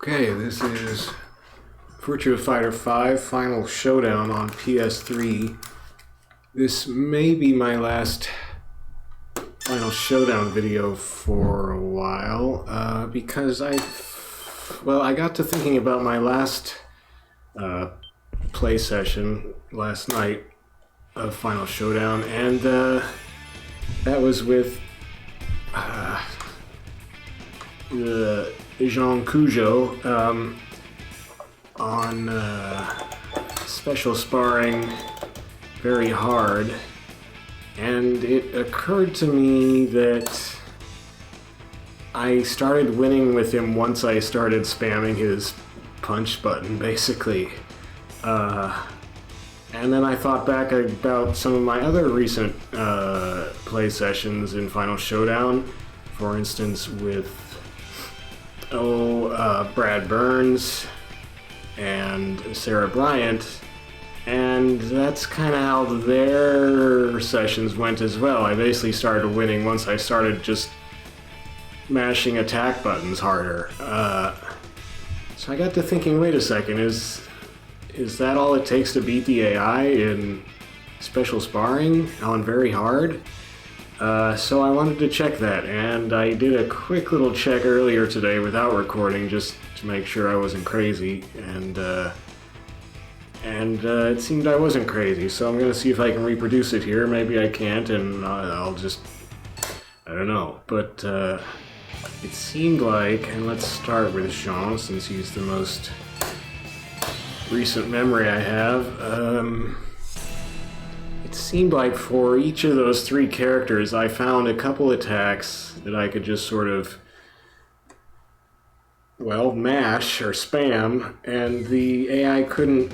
Okay, this is Virtua Fighter 5 Final Showdown on PS3. This may be my last Final Showdown video for a while, because I got to thinking about my last play session last night of Final Showdown, and that was with Jean Kujo on special sparring very hard, and it occurred to me that I started winning with him once I started spamming his punch button, basically. And then I thought back about some of my other recent play sessions in Final Showdown, for instance with Brad Burns and Sarah Bryant, and that's kind of how their sessions went as well. I basically started winning once I started just mashing attack buttons harder. So I got to thinking, wait a second, is that all it takes to beat the AI in special sparring on very hard? So I wanted to check that, and I did a quick little check earlier today without recording, just to make sure I wasn't crazy, and it seemed I wasn't crazy, so I'm gonna see if I can reproduce it here. Maybe I can't, and I'll just, I don't know, but it seemed like, and let's start with Jean, since he's the most recent memory I have. It seemed like for each of those three characters, I found a couple attacks that I could just sort of, mash or spam, and the AI couldn't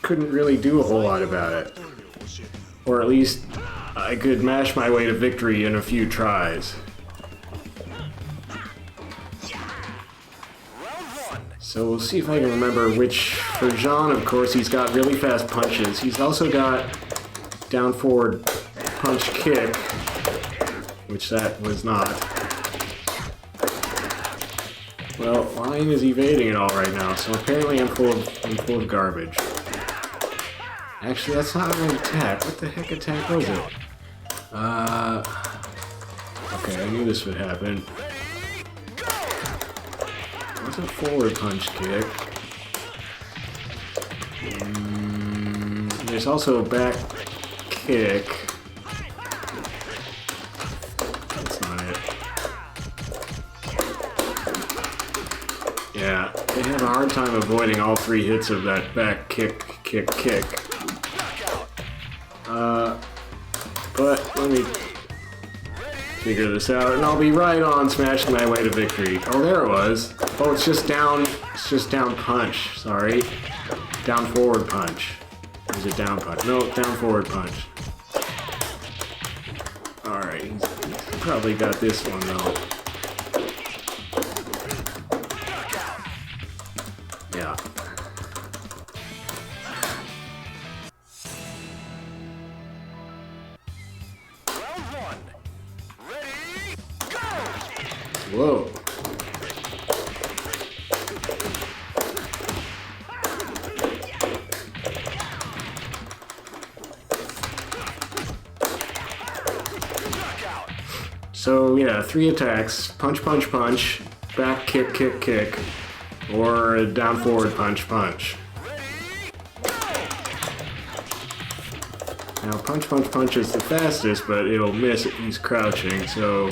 really do a whole lot about it. Or at least I could mash my way to victory in a few tries. So we'll see if I can remember which. For Jean, of course, he's got really fast punches. He's also got down forward punch kick, which that was not. Well, Lion is evading it all right now, so apparently I'm full of garbage. Actually, that's not an attack. What the heck attack was it? Okay, I knew this would happen. What's a forward punch kick? There's also a back kick. That's not it. Yeah, they have a hard time avoiding all three hits of that back kick. But let me figure this out, and I'll be right on smashing my way to victory. Oh, there it was. Oh, it's just down punch, sorry. Down forward punch. Is it down punch? No, down forward punch. Alright, he's probably got this one though. Yeah. Whoa. So yeah, three attacks: punch, punch, punch, back kick, kick, kick, or down forward punch, punch. Now punch, punch, punch is the fastest, but it'll miss if he's crouching, so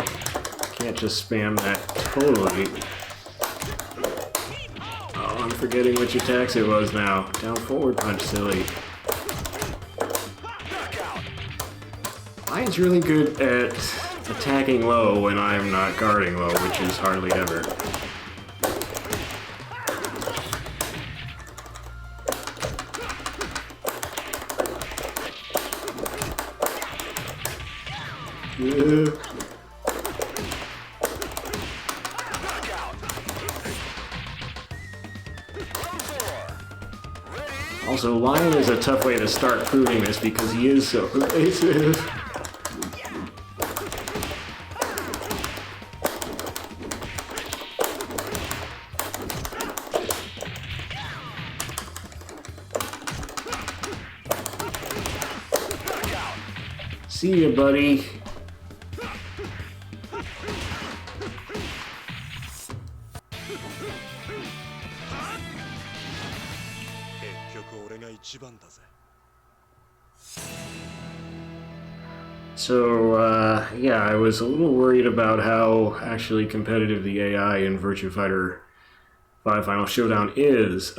can't just spam that totally. Oh, I'm forgetting which attacks it was now. Down forward punch, silly. Lion's really good at attacking low when I'm not guarding low, which is hardly ever. Also, Lion is a tough way to start proving this because he is so evasive. See ya, buddy. So, yeah, I was a little worried about how actually competitive the AI in Virtua Fighter 5 Final Showdown is.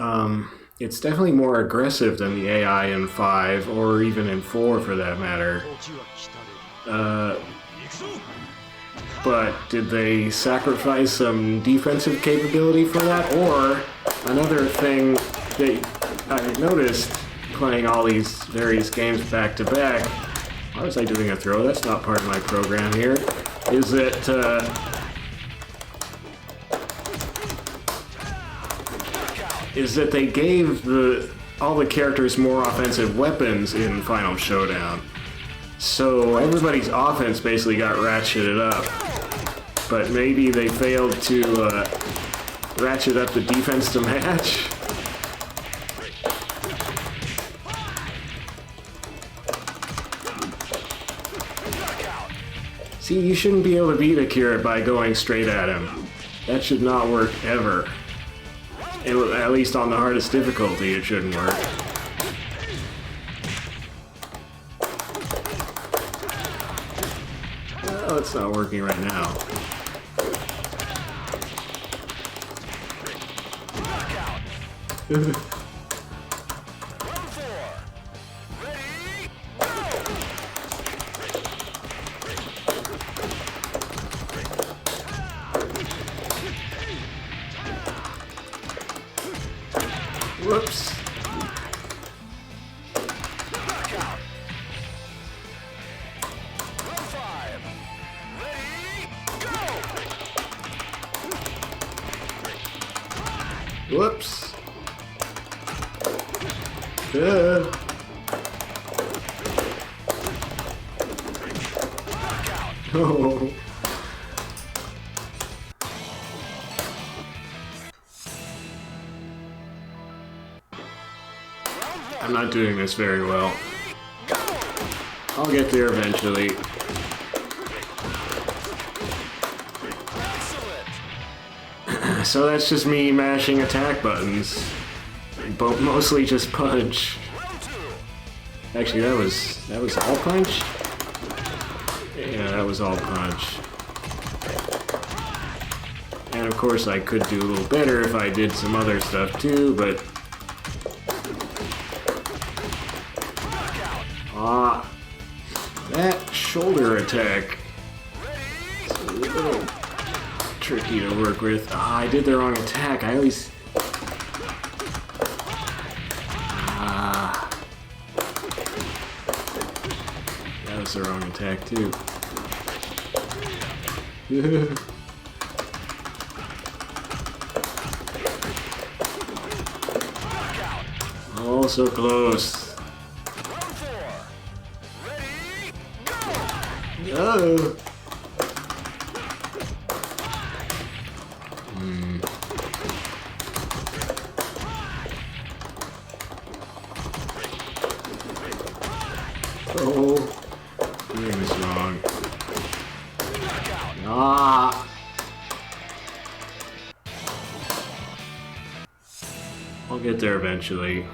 It's definitely more aggressive than the AI in 5, or even in 4 for that matter. But did they sacrifice some defensive capability for that? Or another thing that I noticed playing all these various games back to back, why was I doing a throw? That's not part of my program here. Is that they gave all the characters more offensive weapons in Final Showdown. So everybody's offense basically got ratcheted up. But maybe they failed to ratchet up the defense to match. See, you shouldn't be able to beat Akira by going straight at him. That should not work ever. At least on the hardest difficulty, it shouldn't work. Well, it's not working right now. Whoops. Whoops. Good. Oh. I'm not doing this very well. I'll get there eventually. So that's just me mashing attack buttons. But mostly just punch. Actually, that was all punch? Yeah, that was all punch. And of course I could do a little better if I did some other stuff too, but that shoulder attack is a little tricky to work with. I did the wrong attack. I always... that was the wrong attack too. Oh, so close. Oh. Oh, doing this wrong. Ah. I'll get there eventually.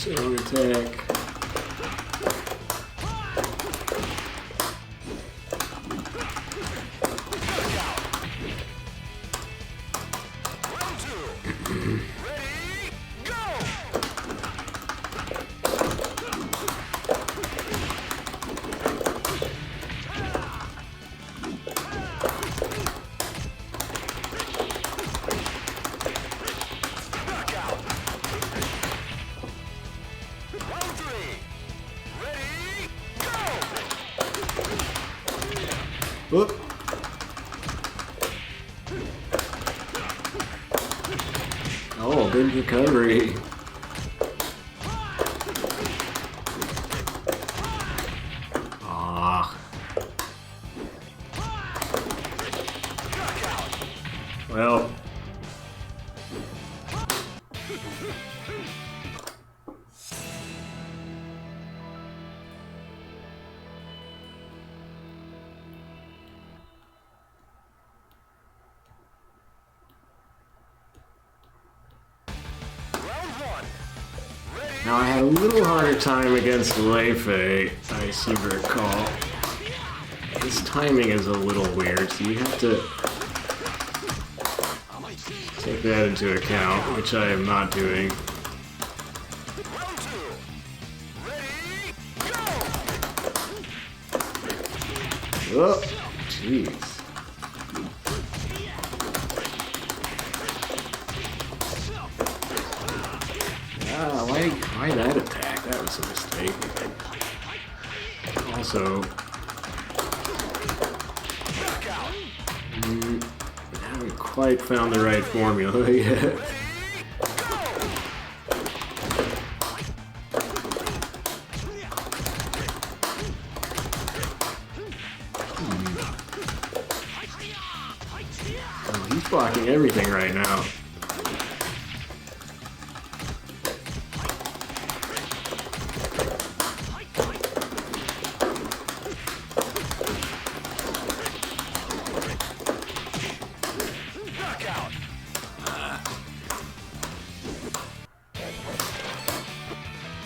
Wrong attack. Whoop. Oh, good recovery. Ah. Well. Now I had a little harder time against Leifei, I seem to recall. His timing is a little weird, so you have to take that into account, which I am not doing. Oh, jeez. Why that attack? That was a mistake. Also, haven't quite found the right formula yet. Oh, he's blocking everything right now.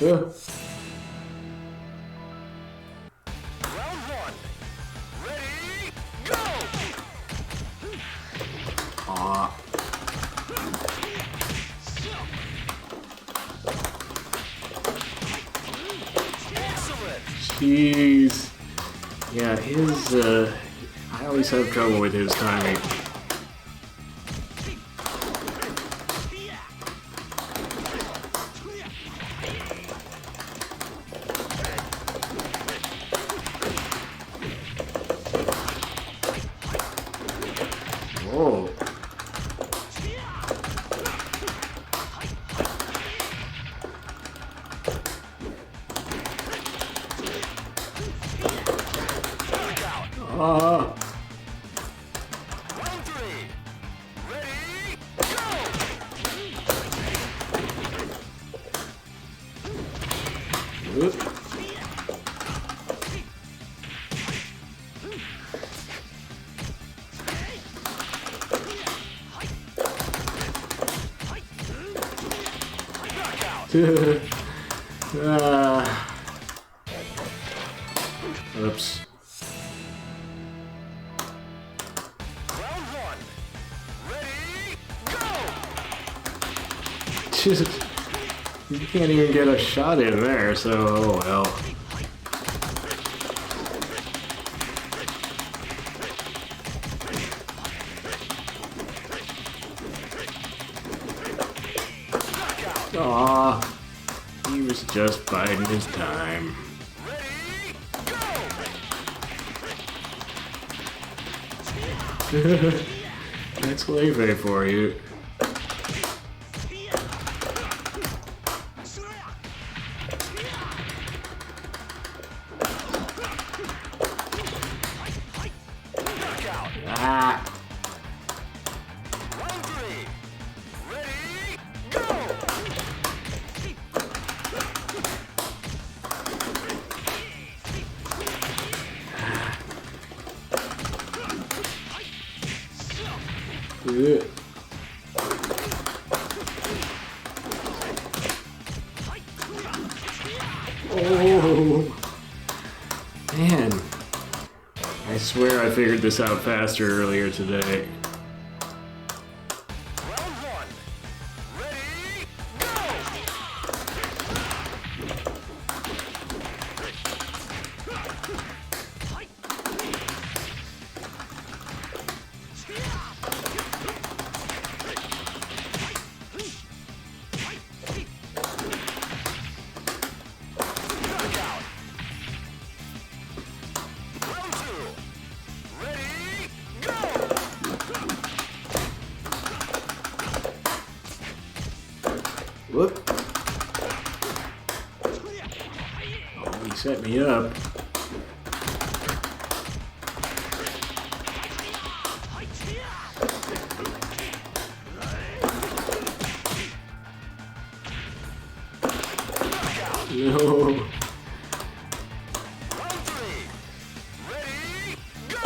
Round one. Ready, go! Jeez. Yeah, his, I always have trouble with his timing. Whoa. Round three. Ready, go! Whoop. Oops. Round one. Ready, go! Just, you can't even get a shot in there, so oh well. Aw, he was just biding his time. Ready, go! That's Leifei for you. Ah. Round three. Ready, go! Ugh. Oh, man. I swear I figured this out faster earlier today. Round one. Ready, go! Knockout. Round two. Ready, go! Whoop. Oh, he set me up. No. Round 3. Ready, go!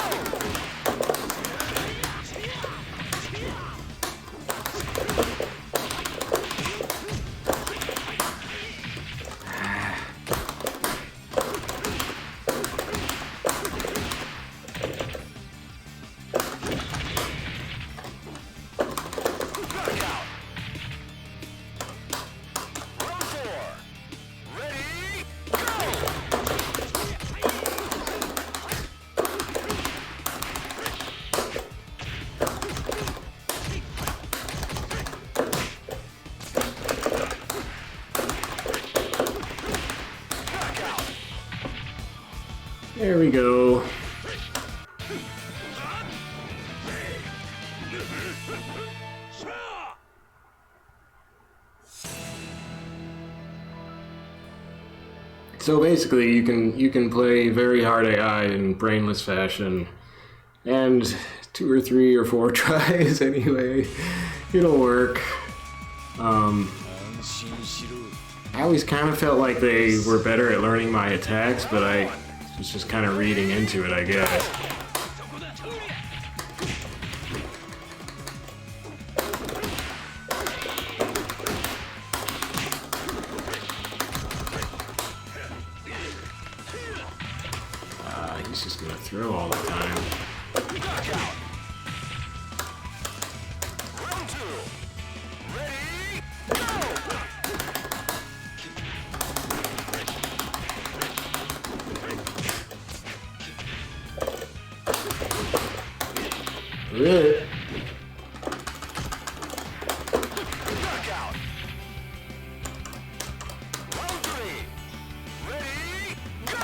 Knockout. Round 4. Ready, go! Knockout. There we go. So basically, you can play very hard AI in brainless fashion, and 2 or 3 or 4 tries anyway, it'll work. I always kind of felt like they were better at learning my attacks, but I was just kind of reading into it, I guess. He's just gonna throw all the time. Knockout. Round 2. Ready, go! Really? Knockout. Round 3. Ready, go!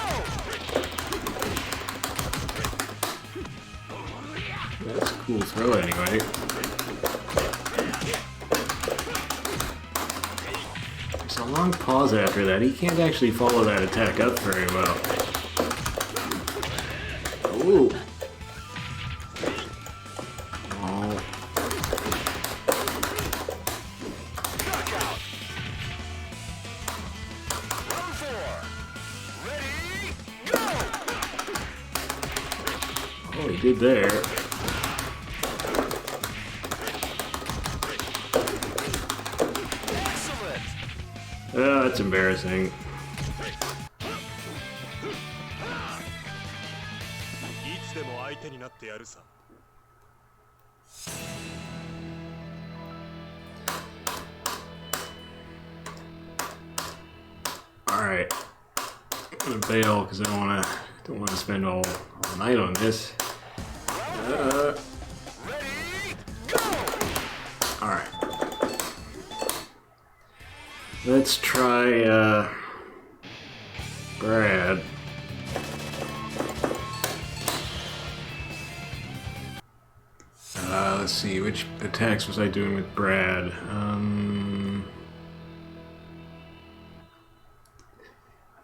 That's a cool throw anyway. There's a long pause after that. He can't actually follow that attack up very well. Ooh. Oh. Knockout. Round 4. Ready, go! Oh, he did there. Excellent. Oh, that's embarrassing. いつでも相手になってやるさ。 Alright. I'm gonna bail because I don't wanna spend all night on this. Alright. Let's try Brad. Let's see, which attacks was I doing with Brad? I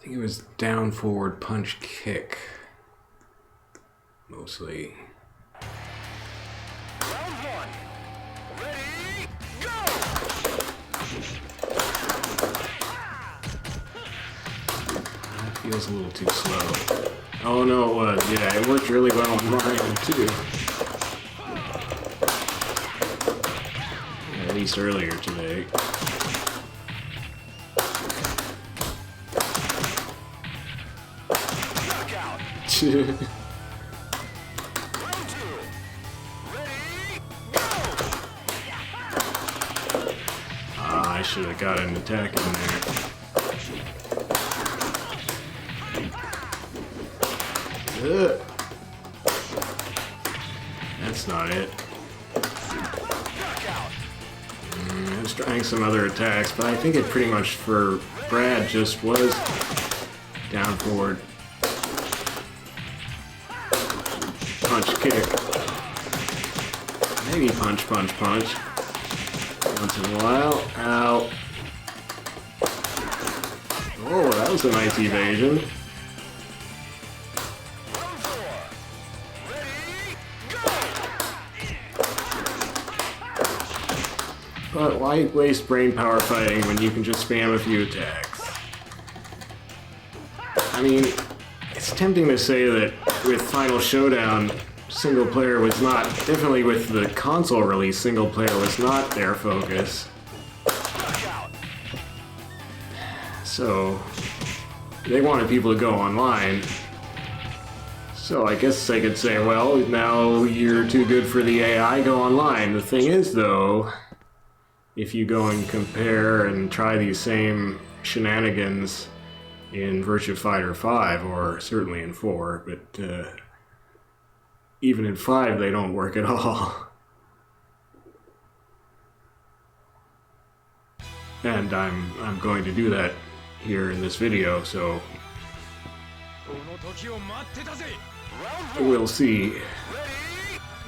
think it was down, forward, punch, kick. Mostly. Round 1. Ready, go! That feels a little too slow. Oh no, it was. Yeah, it worked really well on Bryant too. At least earlier today. Knockout. Round 2. Ready, go! I should have got an attack in there. Ugh. That's not it. Knockout. I was trying some other attacks, but I think it pretty much for Brad just was down, forward, punch, kick. Maybe punch, punch, punch. Once in a while. Ow. Oh, that was a nice evasion. Round 4. Ready, go! But why waste brain power fighting when you can just spam a few attacks? I mean, it's tempting to say that with Final Showdown, single player was not, definitely with the console release, single player was not their focus. So, they wanted people to go online. So I guess I could say, well, now you're too good for the AI, go online. The thing is, though, if you go and compare and try these same shenanigans in Virtua Fighter 5, or certainly in 4, but even in 5 they don't work at all. And I'm going to do that here in this video, so we'll see.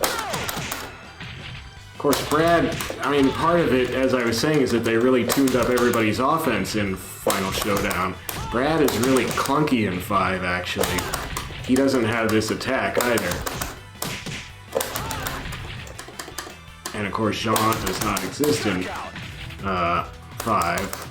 Of course, Brad, I mean, part of it, as I was saying, is that they really tuned up everybody's offense in Final Showdown. Brad is really clunky in 5, actually. He doesn't have this attack either. And of course, Jean does not exist in 5.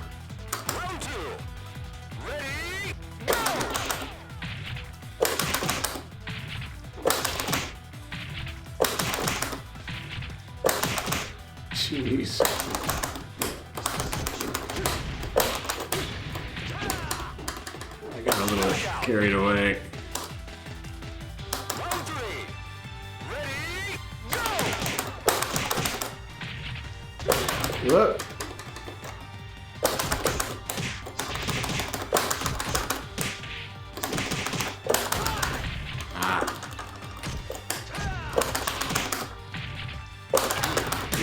Jeez. I got a little carried away. Look.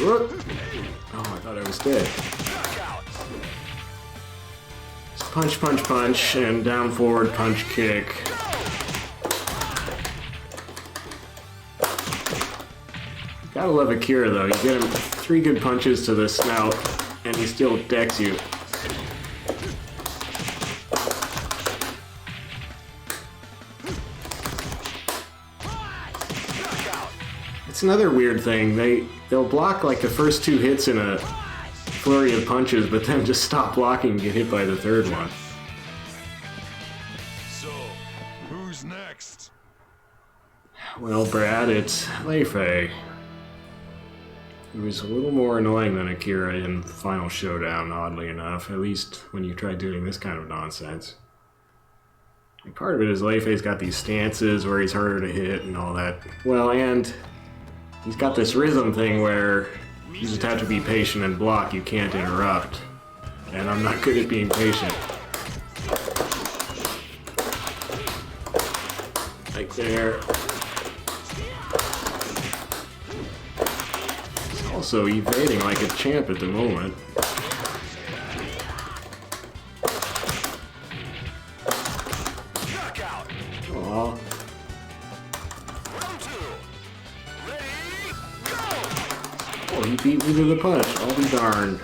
Look. Oh, I thought I was dead. Just punch, punch, punch, and down, forward, punch, kick. Gotta love Akira, though. You get him 3 good punches to the snout, and he still decks you. It's another weird thing. They'll block like the first 2 hits in a flurry of punches, but then just stop blocking and get hit by the 3rd one. So, who's next? Well, Brad, it's Leifei. He was a little more annoying than Akira in Final Showdown, oddly enough, at least when you try doing this kind of nonsense. And part of it is Leifei's got these stances where he's harder to hit and all that. Well, and he's got this rhythm thing where you just have to be patient and block, you can't interrupt. And I'm not good at being patient. Like there. He's also evading like a champ at the moment. Aww. Oh, he beat me to the punch. I'll be darned.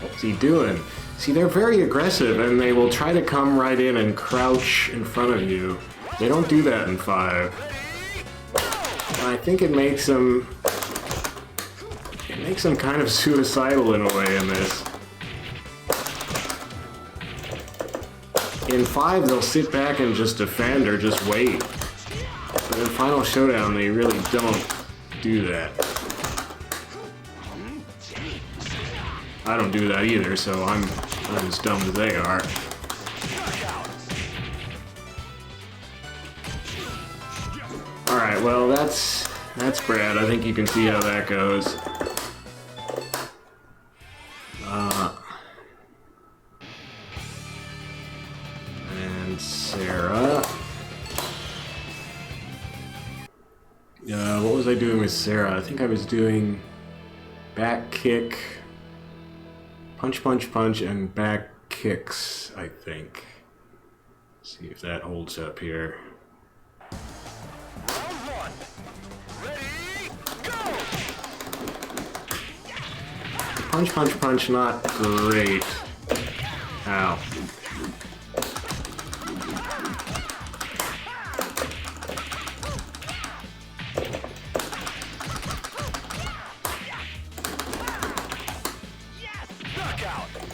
What's he doing? See, they're very aggressive, and they will try to come right in and crouch in front of you. They don't do that in 5. And I think it makes them kind of suicidal in a way in this. In 5, they'll sit back and just defend or just wait. But in Final Showdown, they really don't do that. I don't do that either, so I'm as dumb as they are. Alright, well, that's Brad. I think you can see how that goes. And Sarah. What was I doing with Sarah? I think I was doing back kick, punch, punch, punch, and back kicks, I think. Let's see if that holds up here. Punch, punch, punch, not great. Ow.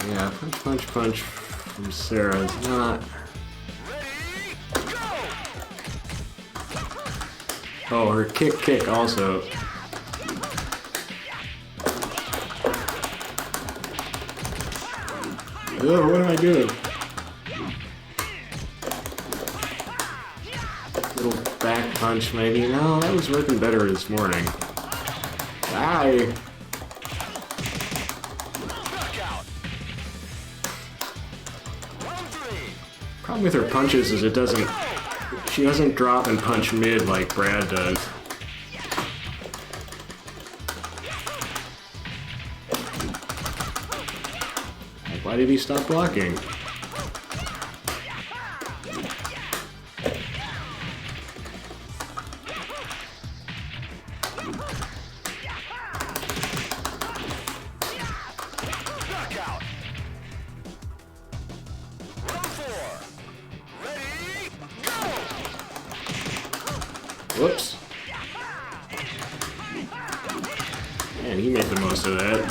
Yeah, punch, punch, punch from Sarah is not... Oh, her kick also. Ugh, what am I doing? Little back punch maybe. No, that was working better this morning. Die! Problem with her punches is she doesn't drop and punch mid like Brad does. Like, why did he stop blocking? Whoops. Man, he made the most of that.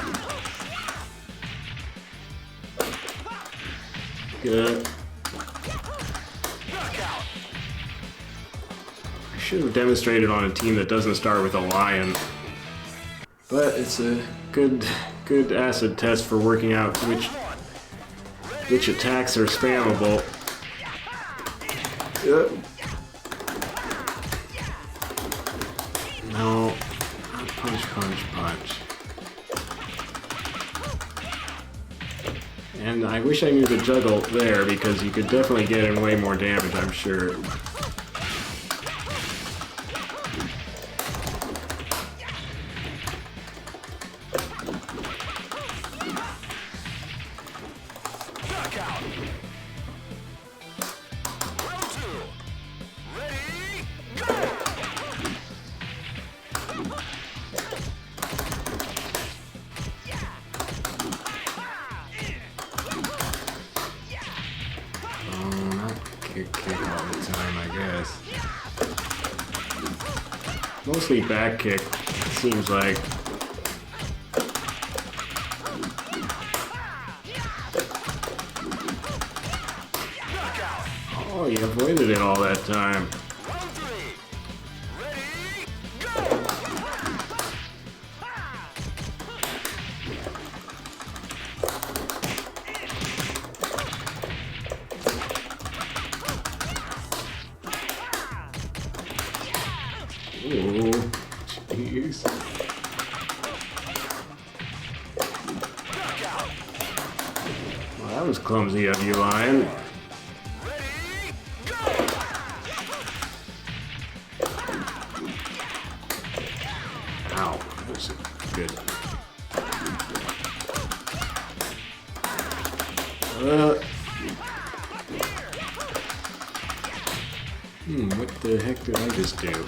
Good. I should have demonstrated on a team that doesn't start with a lion. But it's a good acid test for working out which attacks are spammable. No, not punch, punch, punch. And I wish I knew the juggle there because you could definitely get in way more damage, I'm sure. Kick all the time, I guess. Mostly back kick, it seems like. Oh, you avoided it all that time. Oh, jeez. Well, that was clumsy of you, Lion. Ow, that was good. What the heck did I just do?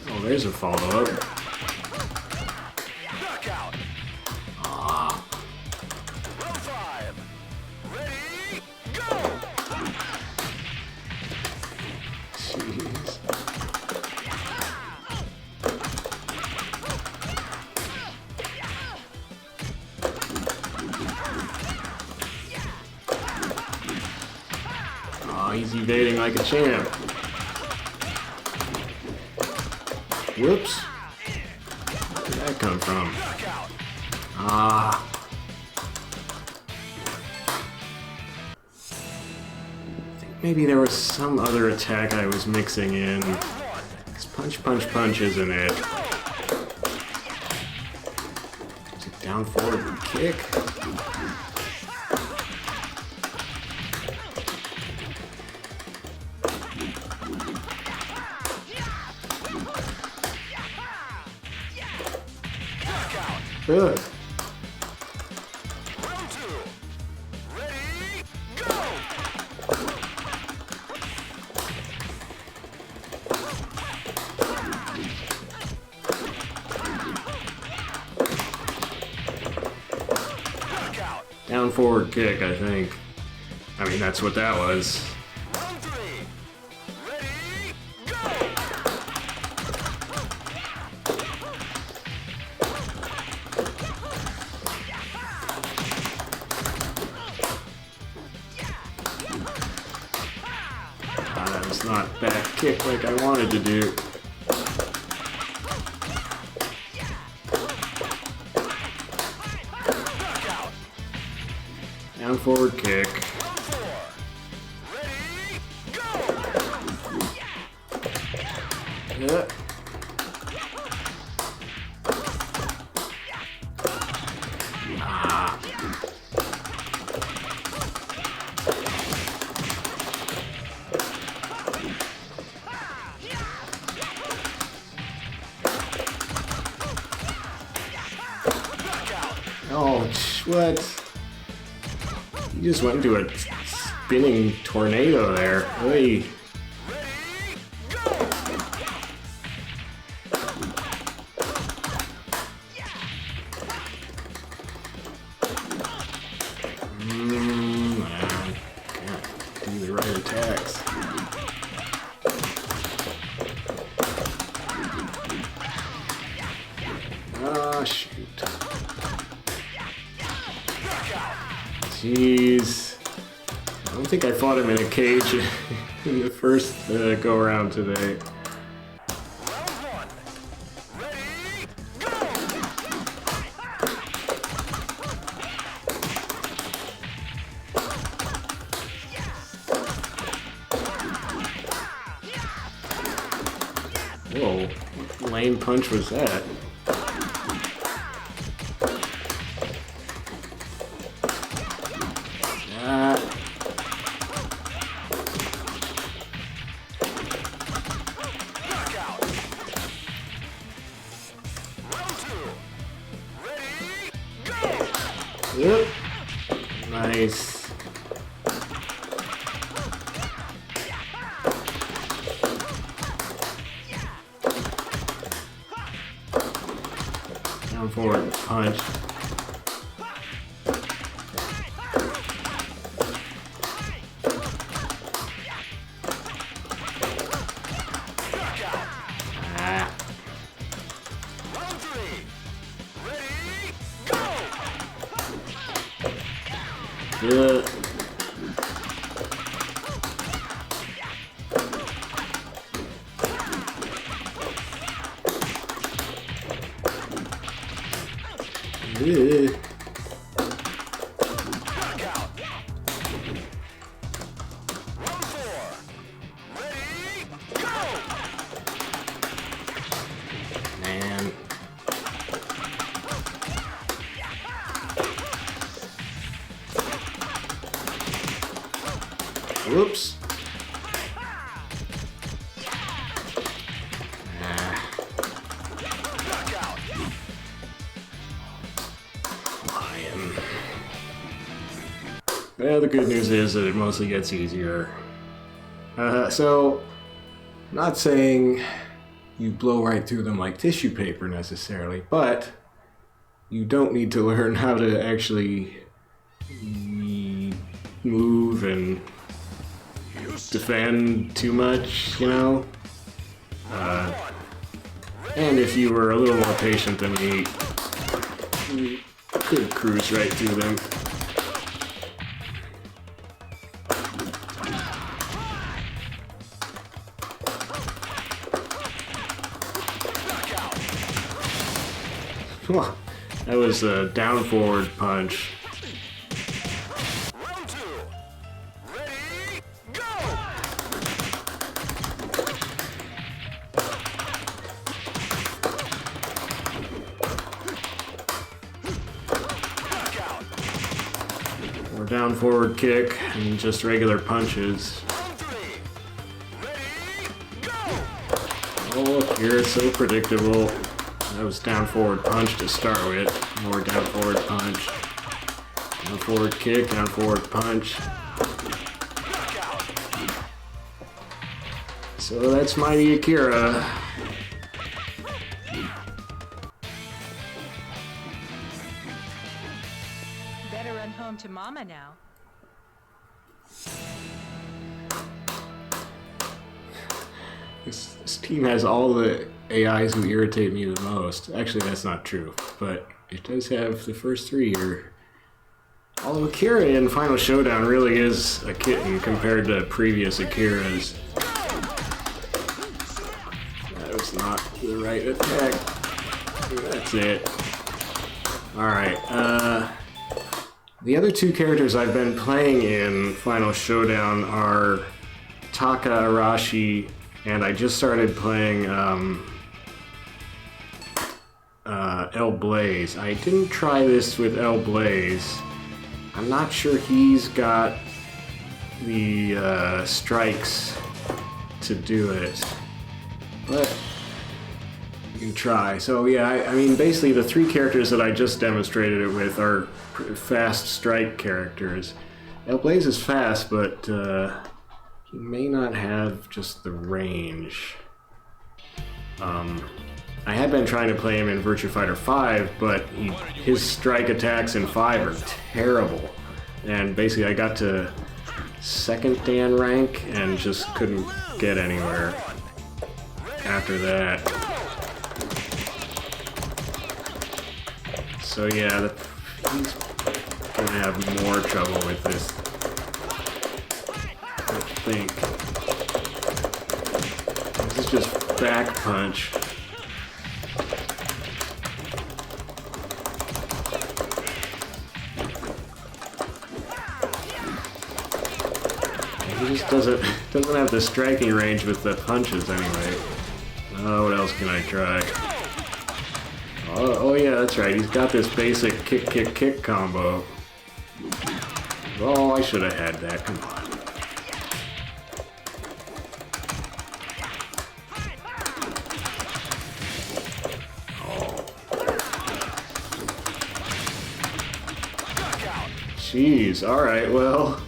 Oh, there's a follow-up. Ah. Jeez. Oh, he's evading like a champ. Whoops. Where did that come from? Ah. I think maybe there was some other attack I was mixing in. Because punch, punch, punch isn't it? Is it down forward kick? Ugh. Down forward kick, I think. I mean, that's what that was. kick like I wanted to do. Down forward kick. Yeah. Ah. Oh, what? You just went into a spinning tornado there. Hey. Man. Can't do the right attacks. Ah, shoot. Jeez. I don't think I fought him in a cage in the first go around today. Whoa, what lame punch was that? Yep. Nice. Down forward punch. Yeah. Yeah. Man. Whoops. Lion. Well, the good news is that it mostly gets easier. So, not saying you blow right through them like tissue paper necessarily, but you don't need to learn how to actually move and defend too much, you know? And if you were a little more patient than me, you could cruise right through them. That was a down forward punch. Or down forward kick and just regular punches. Oh look, here it's so predictable. That was down forward punch to start with. More down forward punch. Down forward kick, down forward punch. So that's Mighty Akira. Better run home to Mama now. This team has all the AIs who irritate me the most. Actually, that's not true, but it does have the first three here. Although Akira in Final Showdown really is a kitten compared to previous Akiras. That's not the right attack. That's it. Alright, the other two characters I've been playing in Final Showdown are Taka-Arashi, and I just started playing Blaze. I didn't try this with Blaze. I'm not sure he's got the strikes to do it, but you can try. So yeah, I mean basically the three characters that I just demonstrated it with are fast strike characters. Blaze is fast, but he may not have just the range. I had been trying to play him in Virtua Fighter 5, but his strike attacks in 5 are terrible. And basically I got to second Dan rank and just couldn't get anywhere after that. So yeah, he's gonna have more trouble with this, I think. This is just back punch. He just doesn't have the striking range with the punches anyway. Oh, what else can I try? Oh yeah, that's right. He's got this basic kick, kick, kick combo. Oh, I should have had that. Come on. Oh. Jeez. All right. Well.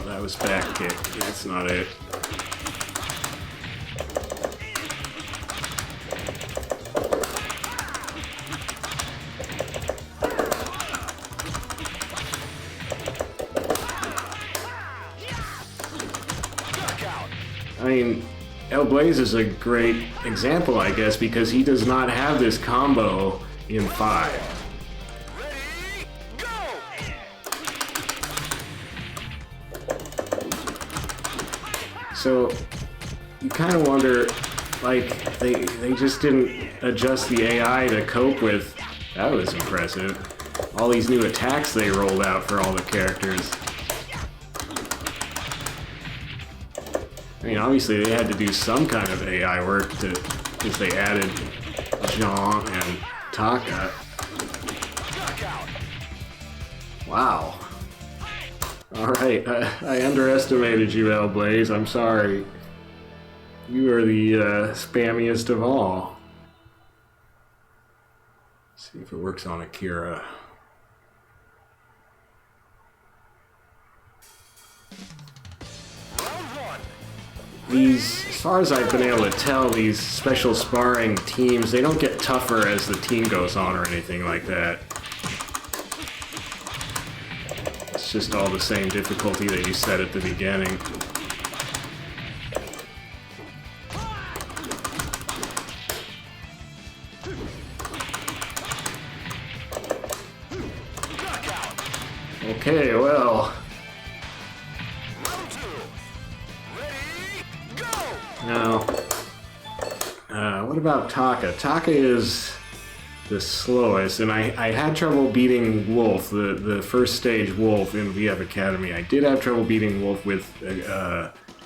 That was back kick. That's not it. I mean, Blaze is a great example, I guess, because he does not have this combo in 5. So you kind of wonder, like, they just didn't adjust the AI to cope with. That was impressive. All these new attacks they rolled out for all the characters. I mean, obviously they had to do some kind of AI work because they added Jean and Taka. Wow. Alright, I underestimated you, Blaze. I'm sorry. You are the spammiest of all. Let's see if it works on Akira. These, as far as I've been able to tell, these special sparring teams, they don't get tougher as the team goes on or anything like that. It's just all the same difficulty that you set at the beginning. Okay, well. Now, what about Taka? Taka is the slowest, and I had trouble beating Wolf, the first stage Wolf in VF Academy. I did have trouble beating Wolf with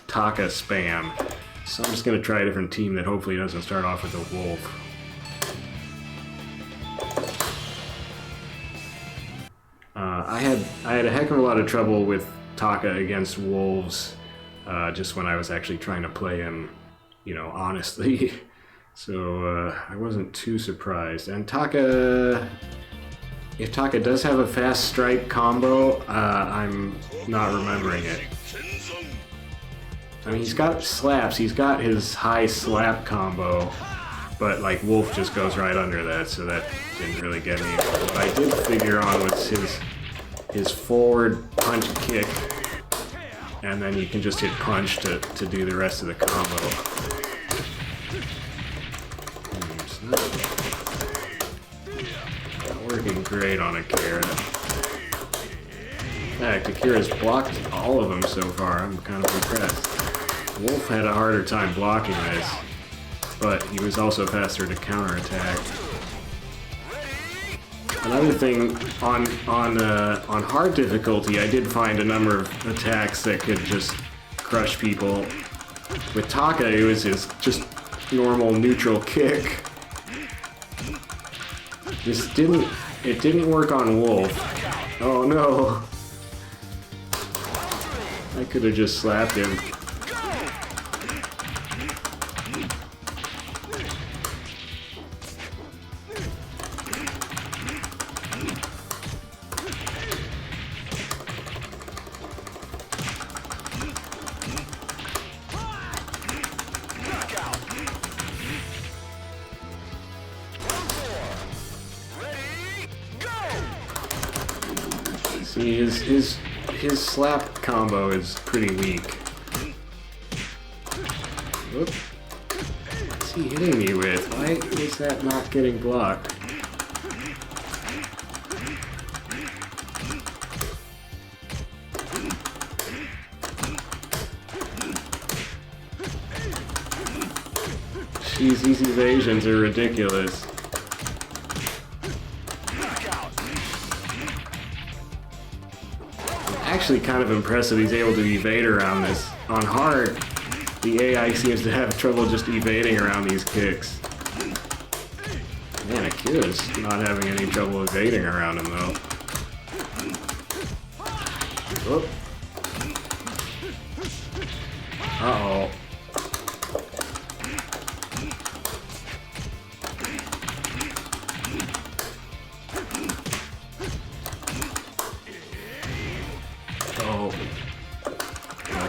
Taka spam, so I'm just going to try a different team that hopefully doesn't start off with a Wolf. I had a heck of a lot of trouble with Taka against Wolves, just when I was actually trying to play him, you know, honestly. So I wasn't too surprised. And Taka, if Taka does have a fast strike combo, I'm not remembering it. I mean, he's got slaps, he's got his high slap combo, but like Wolf just goes right under that, so that didn't really get me. What I did figure on was his forward punch kick, and then you can just hit punch to do the rest of the combo. It's not working great on a carrot. fact, Akira's blocked all of them so far. I'm kind of impressed. Wolf had a harder time blocking this, but he was also faster to counterattack. Another thing, on hard difficulty, I did find a number of attacks that could just crush people. With Taka, it was his just normal neutral kick. It didn't work on Wolf. Oh no! I could have just slapped him. See, his slap combo is pretty weak. Whoop. What's he hitting me with? Why is that not getting blocked? Jeez, these evasions are ridiculous. Actually kind of impressive he's able to evade around this. On hard, the AI seems to have trouble just evading around these kicks. Man, Akira's not having any trouble evading around him though. Whoop. Uh-oh.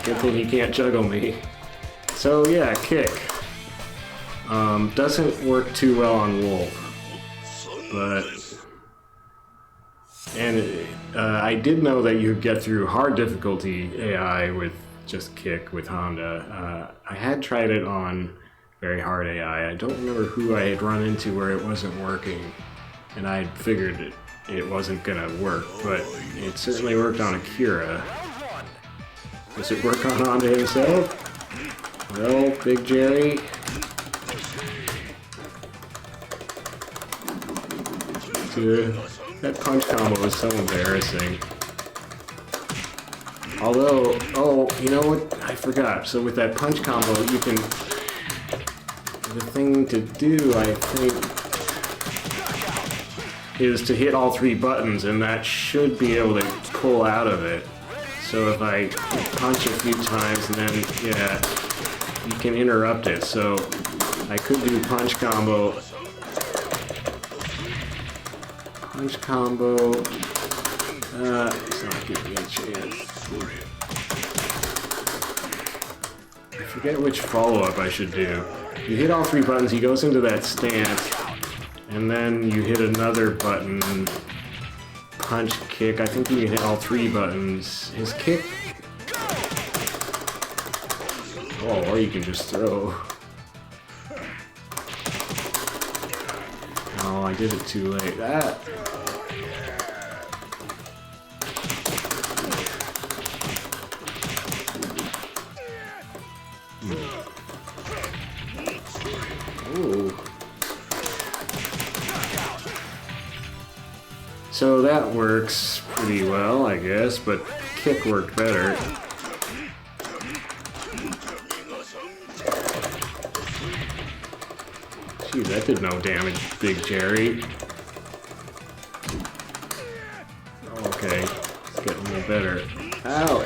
Good thing he can't juggle me. So yeah, kick. Doesn't work too well on Wolf, but I did know that you get through hard difficulty AI with just kick with Honda. I had tried it on very hard AI. I don't remember who I had run into where it wasn't working, and I figured it wasn't gonna work, but it certainly worked on Akira. Does it work on Honda himself? Well, Big Jerry. Dude, that punch combo is so embarrassing. Although, oh, you know what? I forgot. So with that punch combo, you can... The thing to do, I think, is to hit all three buttons, and that should be able to pull out of it. So if I punch a few times, and then, yeah, you can interrupt it. So I could do punch combo. Punch combo. It's not giving me a chance. I forget which follow-up I should do. You hit all three buttons, he goes into that stance, and then you hit another button. Punch, kick. I think you can hit all three buttons. His kick. Oh, or you can just throw. Oh, I did it too late. That. Ooh. So that works pretty well, I guess, but kick worked better. Gee, that did no damage, Big Jerry. Okay, it's getting a little better. Ow!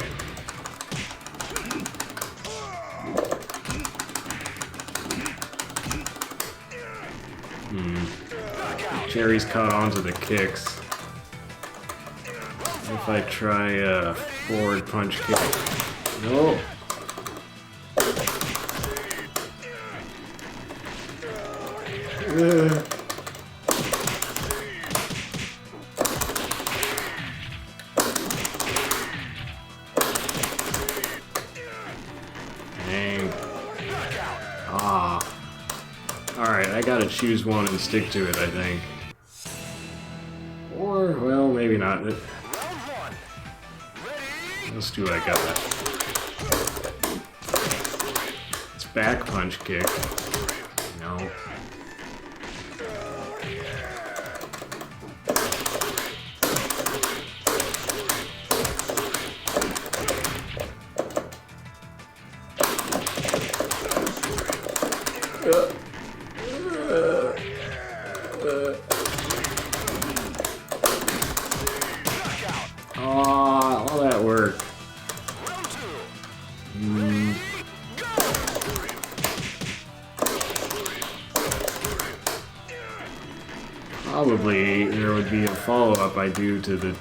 Jerry's caught onto the kicks. If I try a forward punch kick. No. Dang. Ah. Alright, I gotta choose one and stick to it, I think. Or, well, maybe not. else do I got? It's back punch kick. No. All that work. Probably there would be a follow-up I do to the...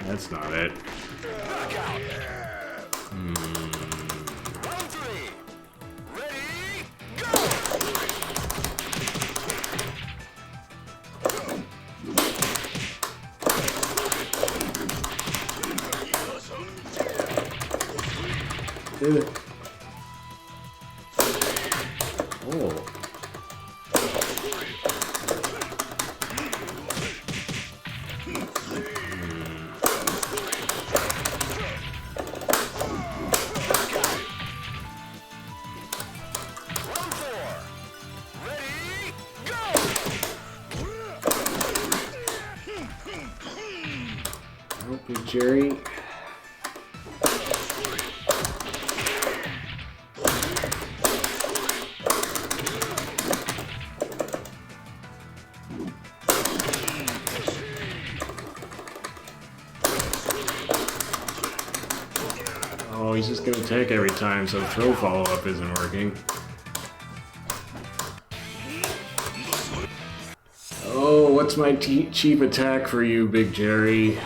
That's not it. Oh. Help me, Jerry. Oh, he's just gonna attack every time, so throw follow-up isn't working. Oh, what's my cheap attack for you, Big Jerry?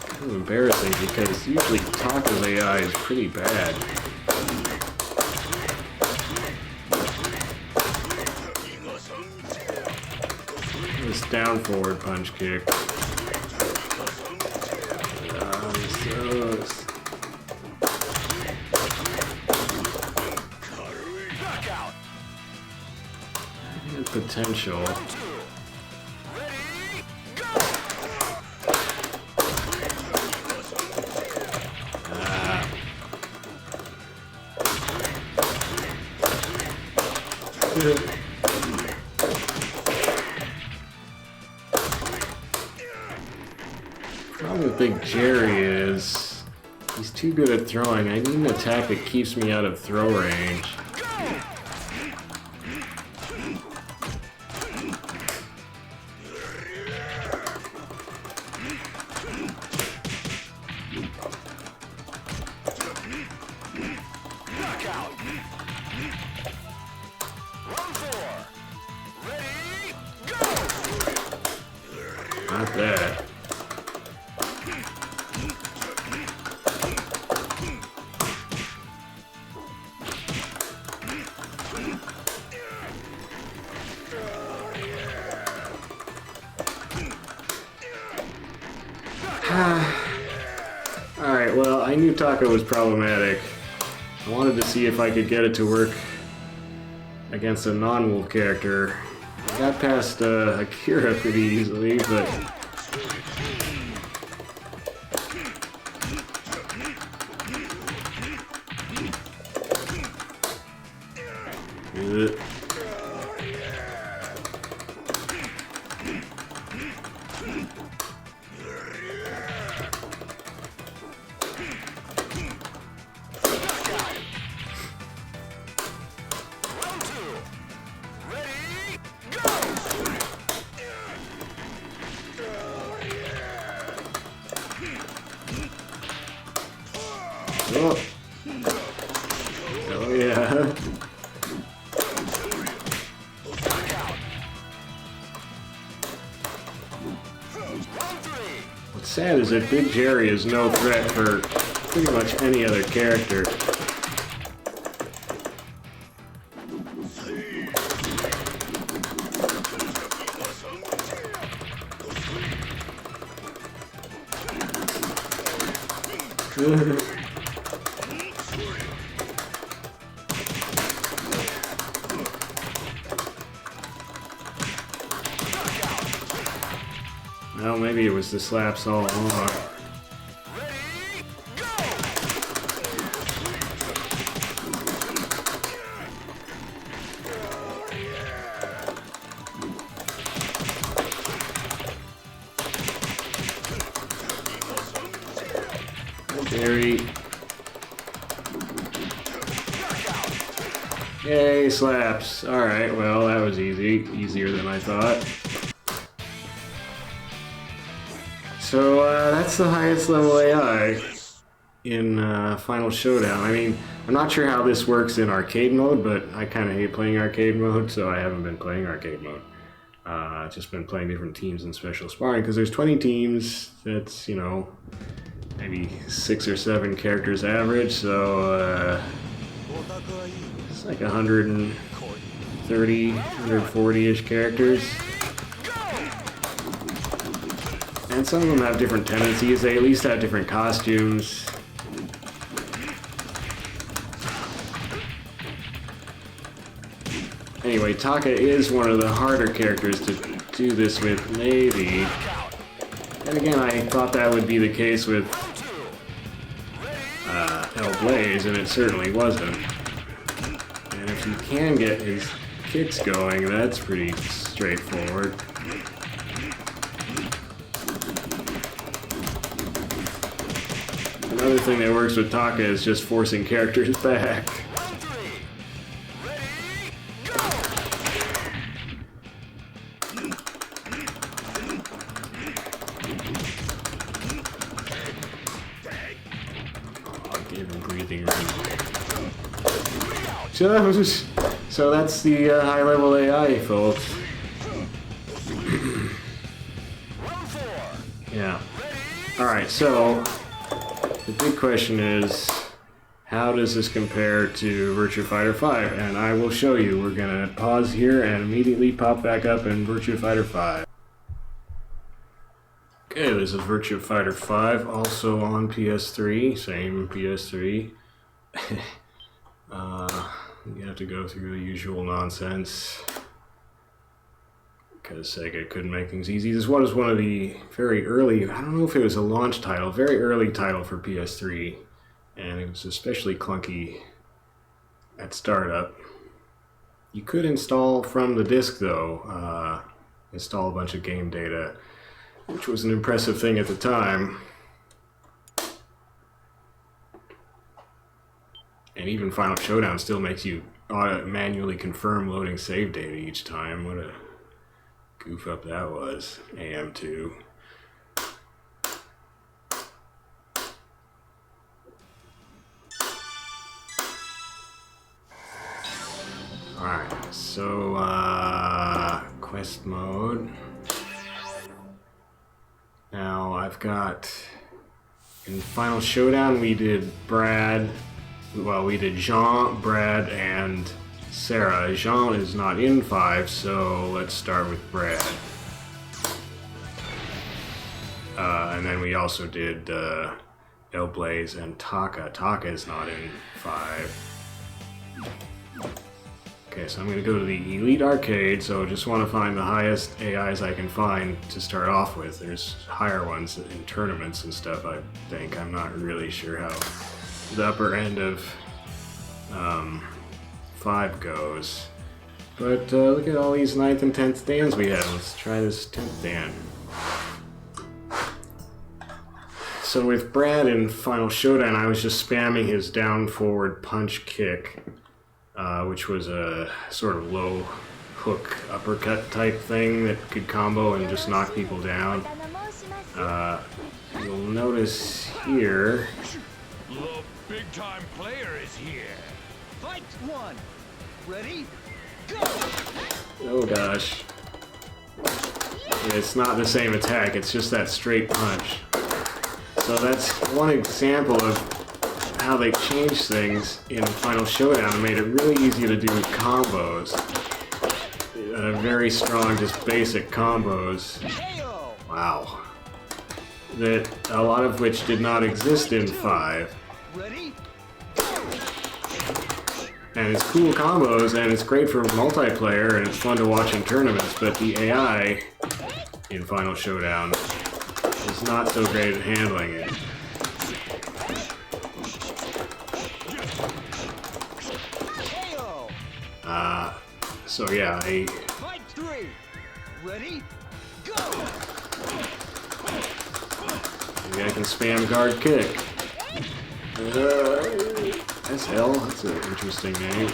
Kind of embarrassing because usually Taka's AI is pretty bad. This down forward punch kick. Sucks. Potential. Problem with Big Jerry is he's too good at throwing. I need an attack that keeps me out of throw range. Not that. Alright, well, I knew Taka was problematic. I wanted to see if I could get it to work against a non-wolf character. I got past Akira pretty easily, but... Oh, oh yeah. What's sad is that Big Jerry is no threat for pretty much any other character. Well, maybe it was the slaps all along. Very. Yay, slaps. Alright, well, that was easy. Easier than I thought. So, that's the highest level AI in Final Showdown. I mean, I'm not sure how this works in arcade mode, but I kind of hate playing arcade mode, so I haven't been playing arcade mode. I've just been playing different teams in special sparring, because there's 20 teams. That's, you know, maybe 6 or 7 characters average, so it's like 130, 140-ish characters. And some of them have different tendencies. They at least have different costumes. Anyway, Taka is one of the harder characters to do this with, maybe. And again, I thought that would be the case with Blaze, and it certainly wasn't. And if you can get his kicks going, that's pretty straightforward. Another thing that works with Taka is just forcing characters back. So that's the high-level AI, folks. Yeah. Alright, so the big question is, how does this compare to Virtua Fighter 5? And I will show you. We're gonna pause here and immediately pop back up in Virtua Fighter 5. Okay, this is Virtua Fighter 5, also on PS3, same PS3. You have to go through the usual nonsense because Sega couldn't make things easy. This was one of the very early, I don't know if it was a launch title, very early title for PS3, and it was especially clunky at startup. You could install from the disk though, install a bunch of game data, which was an impressive thing at the time. And even Final Showdown still makes you manually confirm loading save data each time. What a goof up that was. AM2. Alright, so quest mode. Now I've got, in Final Showdown we did Brad. Well, we did Jean, Brad, and Sarah. Jean is not in 5, so let's start with Brad. And then we also did Blaze and Taka. Taka is not in 5. Okay, so I'm going to go to the Elite Arcade, so I just want to find the highest AIs I can find to start off with. There's higher ones in tournaments and stuff, I think. I'm not really sure how the upper end of 5 goes. But look at all these 9th and 10th stands we have. Let's try this 10th dan. So with Brad in Final Showdown, I was just spamming his down forward punch kick, which was a sort of low hook uppercut type thing that could combo and just knock people down. You'll notice here, The big time player is here. Fight one. Ready? Go. oh gosh, it's not the same attack, it's just that straight punch. So that's one example of how they changed things in Final Showdown and made it really easy to do combos. Very strong, just basic combos. Wow. that a lot of which did not exist in 5. Ready? And it's cool combos, and it's great for multiplayer, and it's fun to watch in tournaments, but the AI in Final Showdown is not so great at handling it. So yeah, Fight 3. Ready? Go! maybe I can spam guard kick. SL, that's an interesting name.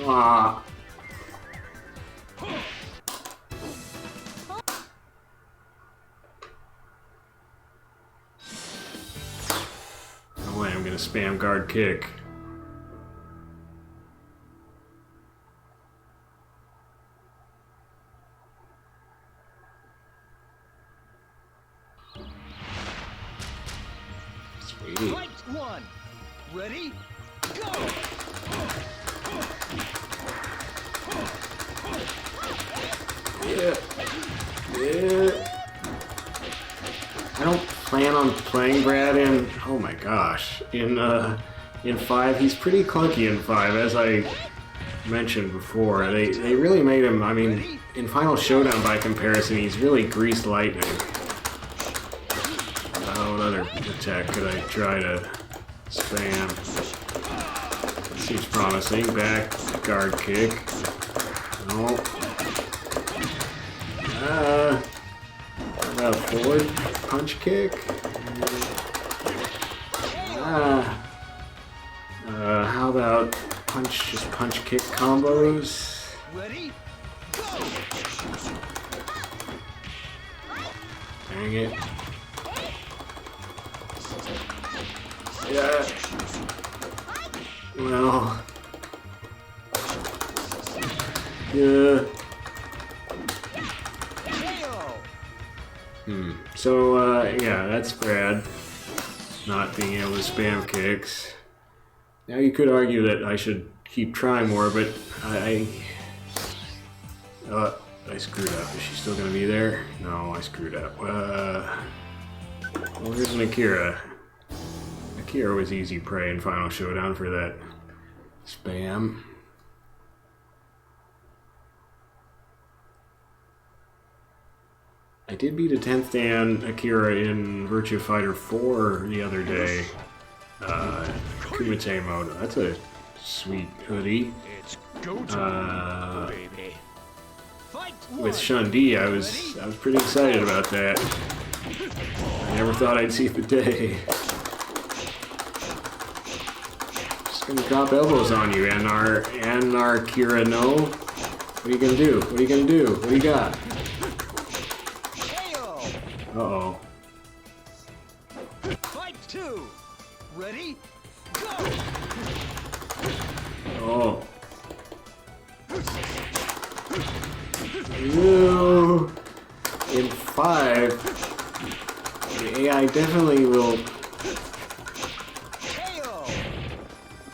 Ah. No way, I'm gonna spam guard kick. Sweet. Fight 1. Ready? Go! Yeah. I don't plan on playing Brad in. Oh my gosh. In 5, he's pretty clunky in 5, as I mentioned before. They really made him. I mean, in Final Showdown, by comparison, he's really greased lightning. What other attack could I try to spam? Seems promising. Back guard kick. No. About forward punch kick. How about just punch kick combos? Ready? Go! Dang it. Yeah. Well. Yeah. So, yeah, that's bad. Not being able to spam kicks. Now you could argue that I should keep trying more, but I screwed up. Is she still gonna be there? No, I screwed up. Well, here's an Akira. Akira was easy prey in Final Showdown for that spam. I did beat a 10th Dan Akira in Virtua Fighter 4 the other day. Kumite mode. That's a sweet hoodie. It's go time, baby. With Shun-Di, I was pretty excited about that. I never thought I'd see the day. Just gonna drop elbows on you, and our Akira, no. What are you gonna do? What are you gonna do? What do you got? Uh-oh. Fight 2. Ready? Go! Oh. No. In 5, the AI definitely will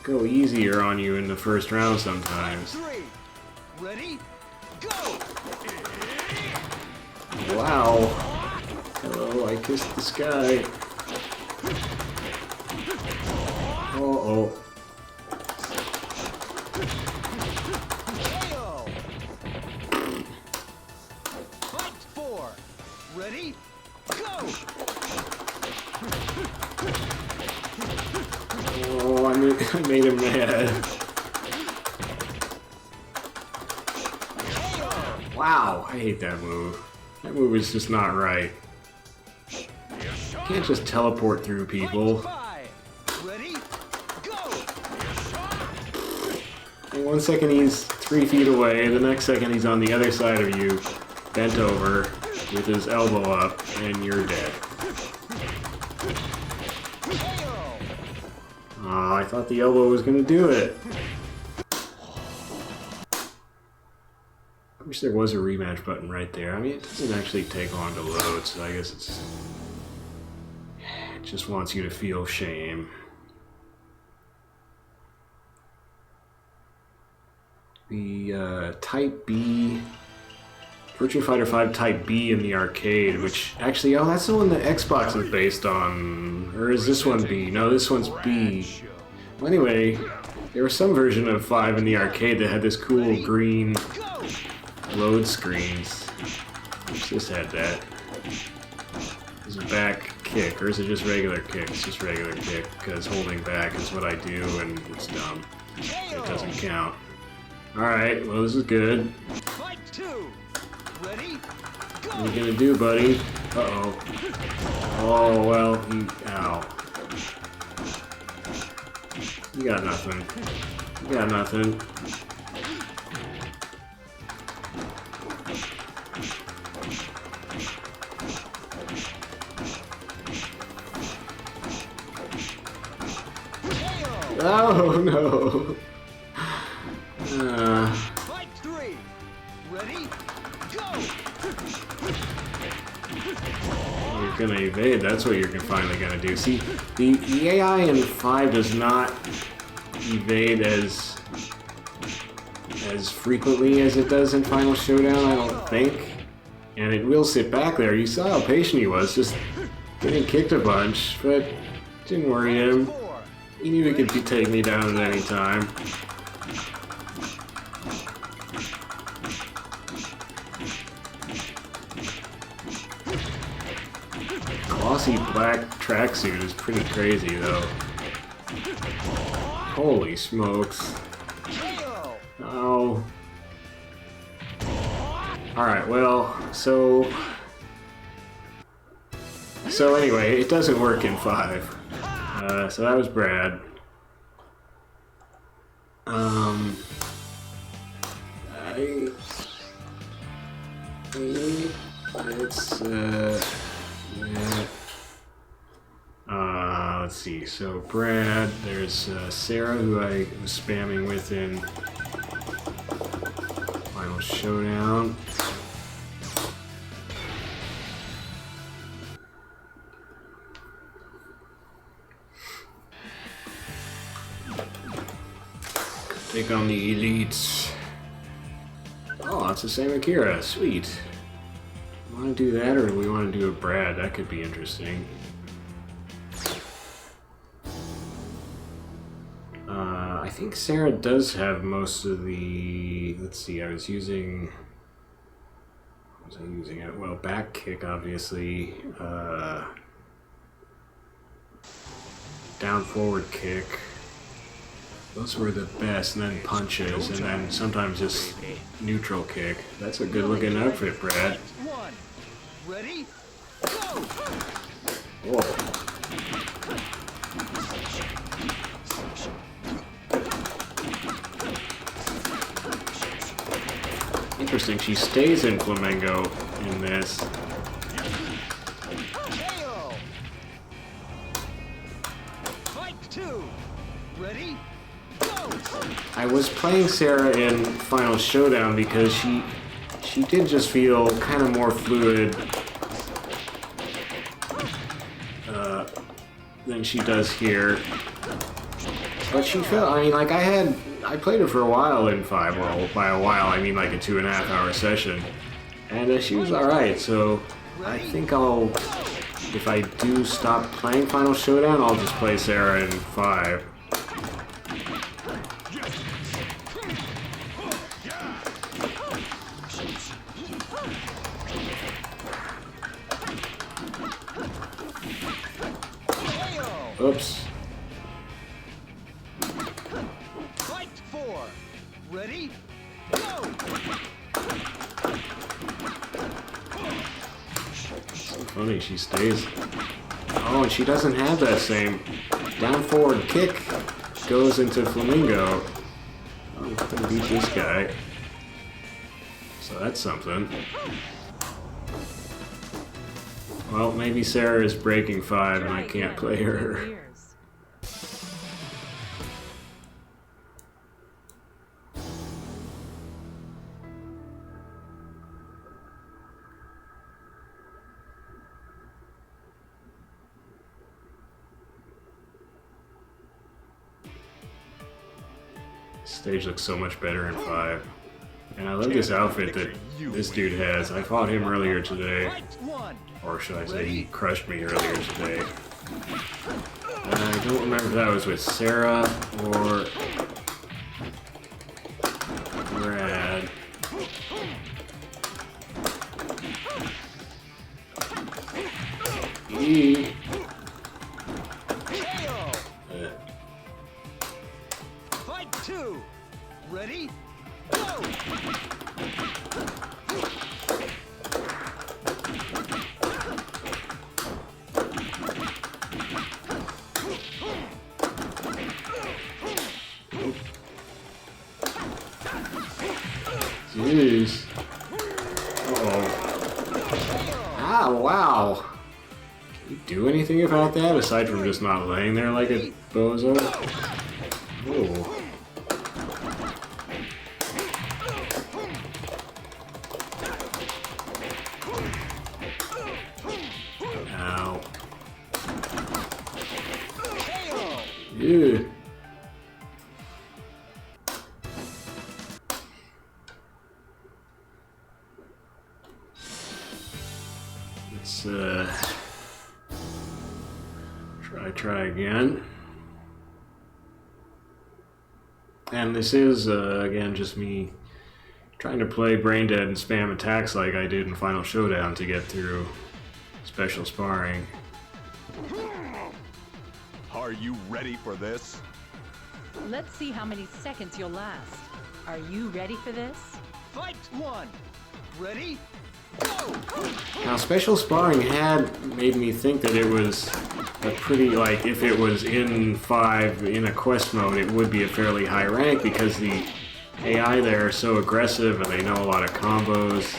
go easier on you in the first round sometimes. 3. Ready? Go! Wow. Hello, I kissed the sky. Uh-oh. Fight 4. Ready? Go! Oh, I made him mad. Wow, I hate that move. That move is just not right. You can't just teleport through people. Fight 5. Ready? Go! And 1 second he's 3 feet away, the next second he's on the other side of you, bent over, with his elbow up, and you're dead. Oh, I thought the elbow was gonna do it. I wish there was a rematch button right there. I mean, it doesn't actually take long to load, so I guess it's It just wants you to feel shame. The Type B, Virtua Fighter 5 Type B in the arcade, which actually, oh, that's the one that Xbox is based on. Or is this one B? No, this one's B. Well, anyway, there was some version of 5 in the arcade that had this cool green load screens. Which this had that. Is it back kick, or is it just regular kick? It's just regular kick, because holding back is what I do, and it's dumb. It doesn't count. Alright, well, this is good. Fight 2. Ready? Go. What are you gonna do, buddy? Uh-oh. Oh, well, ow. You got nothing. You got nothing. Oh, no. Fight 3. Ready? Go. You're gonna evade, that's what you're finally gonna do. See, the AI in 5 does not evade as frequently as it does in Final Showdown, I don't think. And it will sit back there. You saw how patient he was, just getting kicked a bunch, but didn't worry him. 4. He knew he could take me down at any time. Glossy black tracksuit is pretty crazy, though. Holy smokes. KO. Oh. Alright, well, so anyway, it doesn't work in 5. So that was Brad. Let's see. So Brad, there's Sarah, who I was spamming with in Final Showdown. Take on the elites. Oh, it's the same Akira. Sweet. Want to do that, or do we want to do a Brad? That could be interesting. I think Sarah does have most of the... Let's see, I was using... What was I using it? Well, back kick, obviously. Down forward kick. Those were the best, and then punches, and then sometimes just neutral kick. That's a good looking outfit, Brad. 1. Ready? Go. Whoa. Interesting, she stays in Flamingo in this. KO. Fight 2. Ready? Go. I was playing Sarah in Final Showdown because she did just feel kind of more fluid than she does here. But she felt, I mean, like I played her for a while in 5. Well, by a while, I mean like a 2.5 hour session. And she was alright, so I think if I do stop playing Final Showdown, I'll just play Sarah in 5. Oops. Fight 4. Ready? Go. So funny, she stays. Oh, and she doesn't have that same down forward kick. Goes into Flamingo. Oh, I'm gonna beat this guy. So that's something. Well, maybe Sarah is breaking 5 and I can't play her. Stage looks so much better in 5. And I love this outfit that this dude has. I fought him earlier today. Fight 1. Or should I say he crushed me earlier today. I don't remember if that was with Sarah or Brad. KO. Fight 2. Ready? Go! Jeez. Uh-oh. Ah, wow. Can you do anything about that aside from just not laying there like a bozo? Oh. Ow. Yeah. Let's try again. And this is again just me trying to play brain dead and spam attacks like I did in Final Showdown to get through special sparring. Are you ready for this? Let's see how many seconds you'll last. Are you ready for this? Fight 1. Ready? Go! Now, special sparring had made me think that it was a pretty, like, if it was in 5 in a quest mode, it would be a fairly high rank because the AI there are so aggressive and they know a lot of combos.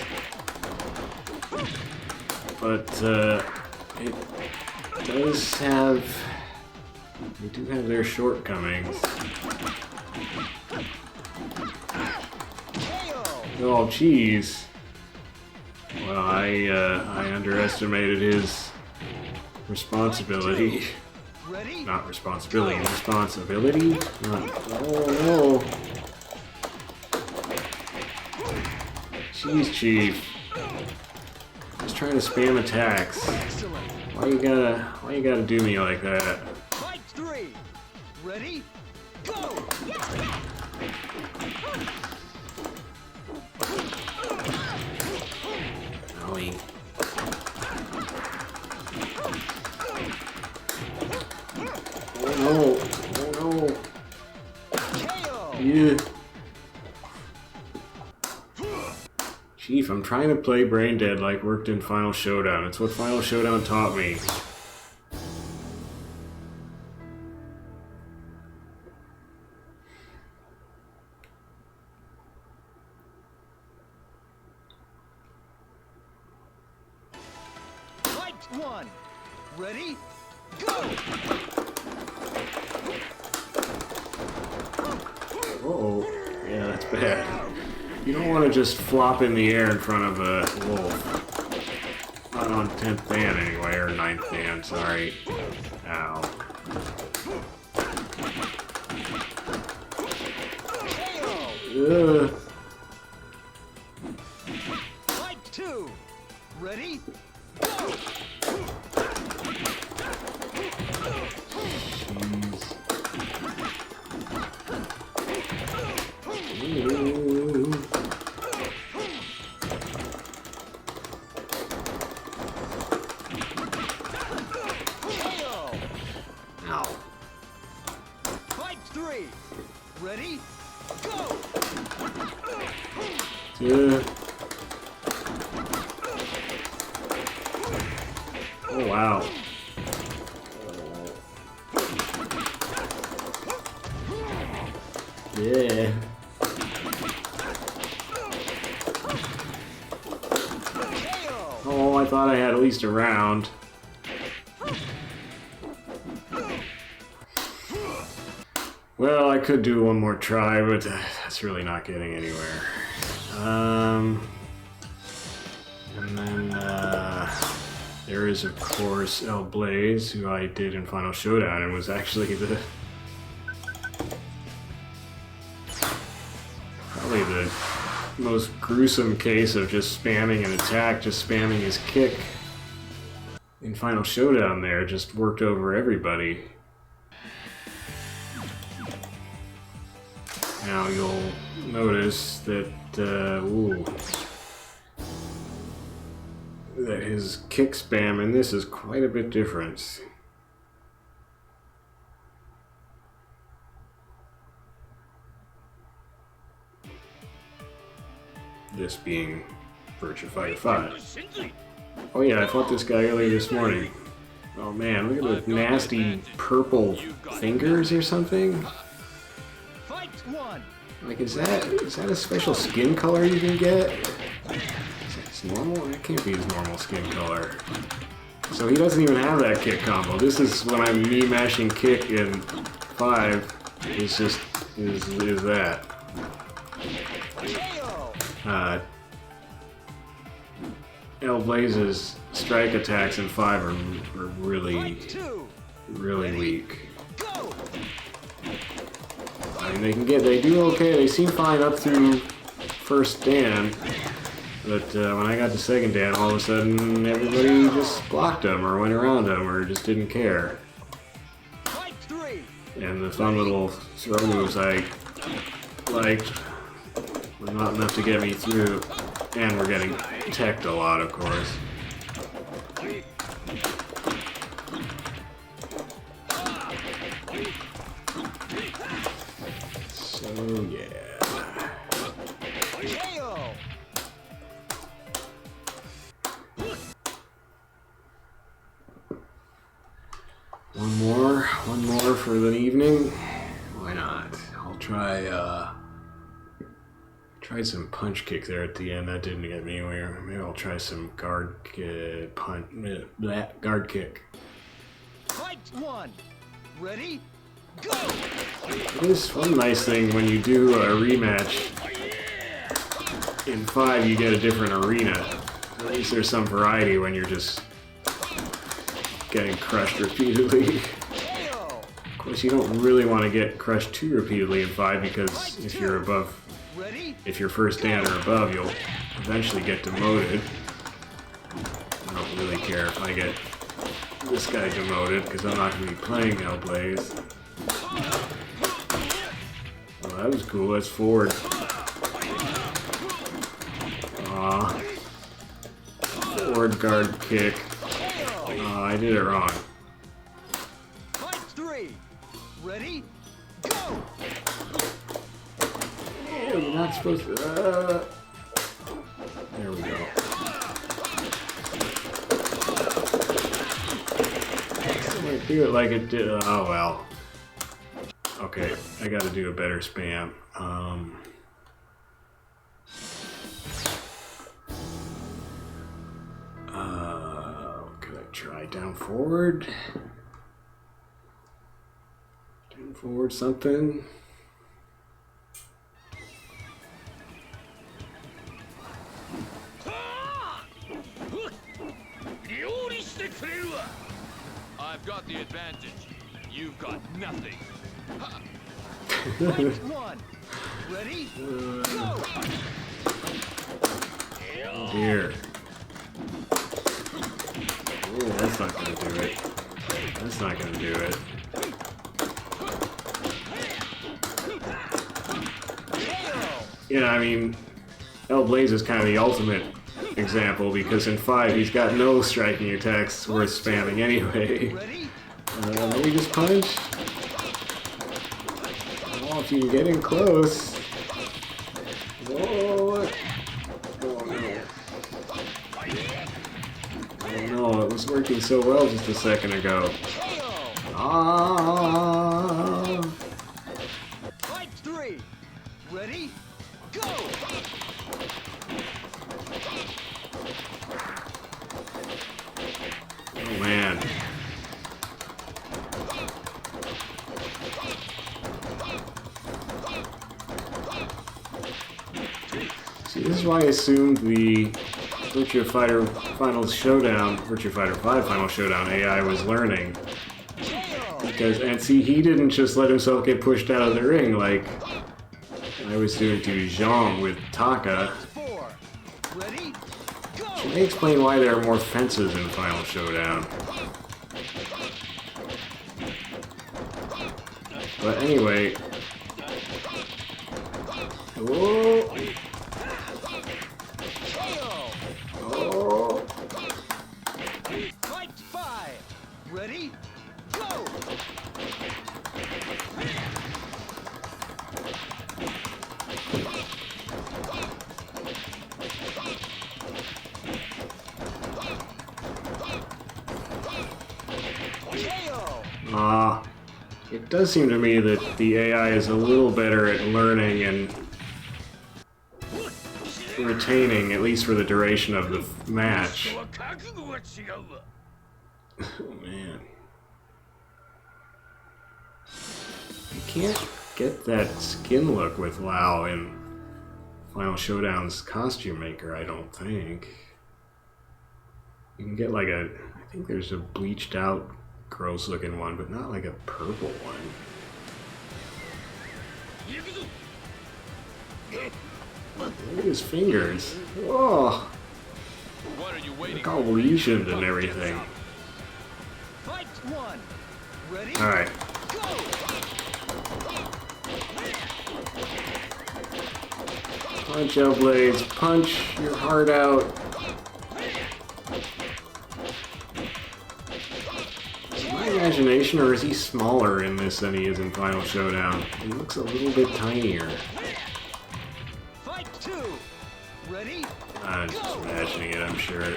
But it does have, they do have their shortcomings. Oh, jeez. Well, I underestimated his responsibility. Ready? Not responsibility, responsibility? Not, oh no. Jeez, Chief. Just trying to spam attacks. Excellent. Why you gotta do me like that? Fight 3. Ready? Go! Owie. Oh no! Oh no! KO! Yeah. Chief, I'm trying to play brain dead like worked in Final Showdown. It's what Final Showdown taught me. Fight 1. Ready? Go! Uh-oh. Yeah, that's bad. You don't want to just flop in the air in front of a wolf. Not on 10th Dan anyway, or 9th Dan, sorry. Ow. KO! Ugh. Fight 2. Ready? Go! Ooh. KO! Ow. Fight 3. Ready? Go! Oh, wow. Yeah. KO! Oh, I thought I had at least a round. Well, I could do one more try, but that's really not getting anywhere. And then there is, of course, Blaze, who I did in Final Showdown, and was actually the Probably the most gruesome case of just spamming an attack, just spamming his kick. In Final Showdown there, just worked over everybody. Now you'll notice that, that his kick spam in this is quite a bit different. This being Virtua Fighter 5. Oh yeah, I fought this guy earlier this morning. Oh man, look at the nasty purple fingers or something. Fight one. Like, is that a special skin color you can get? Is that normal? That can't be his normal skin color. So he doesn't even have that kick combo. This is when I'm me mashing kick in 5. It's just is that. Blaze's strike attacks in 5 are really weak. I mean, they do okay. They seem fine up through first Dan, but when I got to second Dan, all of a sudden everybody just blocked them or went around them or just didn't care. And the fun little throw moves I liked were not enough to get me through, and we're getting teched a lot, of course. So yeah. One more for the evening. Why not? I'll try some punch kick there at the end. That didn't get me anywhere. Maybe I'll try some guard kick. Fight one. Ready? Go. It is one nice thing when you do a rematch in 5, you get a different arena. At least there's some variety when you're just getting crushed repeatedly. Of course, you don't really want to get crushed too repeatedly in 5 because if you're first Dan or above, you'll eventually get demoted. I don't really care if I get this guy demoted because I'm not going to be playing Blaze. Oh, that was cool. That's forward. Aw. Forward guard kick. Oh, I did it wrong. Fight 3. Ready? Go. Oh, you're not supposed to. There we go. I might do it like it did. Oh well. Okay, I gotta do a better spam. Could I try down forward? Down forward something? I've got the advantage. You've got nothing. Fight one. Ready? Go. Oh dear. Oh, that's not gonna do it. That's not gonna do it. Yeah, I mean, Blaze is kind of the ultimate example because in 5 he's got no striking attacks worth spamming anyway. Maybe just punch? Oh, if you can get in close. Whoa! Oh no. Oh no, it was working so well just a second ago. Ah! Fight 3. Ready? Go. Oh man. See, this is why I assumed the Virtua Fighter Final Showdown, Virtua Fighter 5 Final Showdown AI was learning. Because, and see, he didn't just let himself get pushed out of the ring like I was doing to Jean with Taka. 4. Ready? Go! It may explain why there are more fences in Final Showdown. But anyway... Whoa! Oh! Fight 5. Ready? Go! KO! It does seem to me that the AI is a little better at learning and retaining, at least for the duration of the match. Oh man. You can't get that skin look with Lao in Final Showdown's costume maker, I don't think. You can get like I think there's a bleached out gross looking one, but not like a purple one. Look at his fingers. Oh! Look all lesioned and everything. Fight 1. Ready? Alright. Go! Punch out, Blaze. Punch your heart out. My imagination, or is he smaller in this than he is in Final Showdown? He looks a little bit tinier. Fight 2. Ready? I'm just imagining it, I'm sure.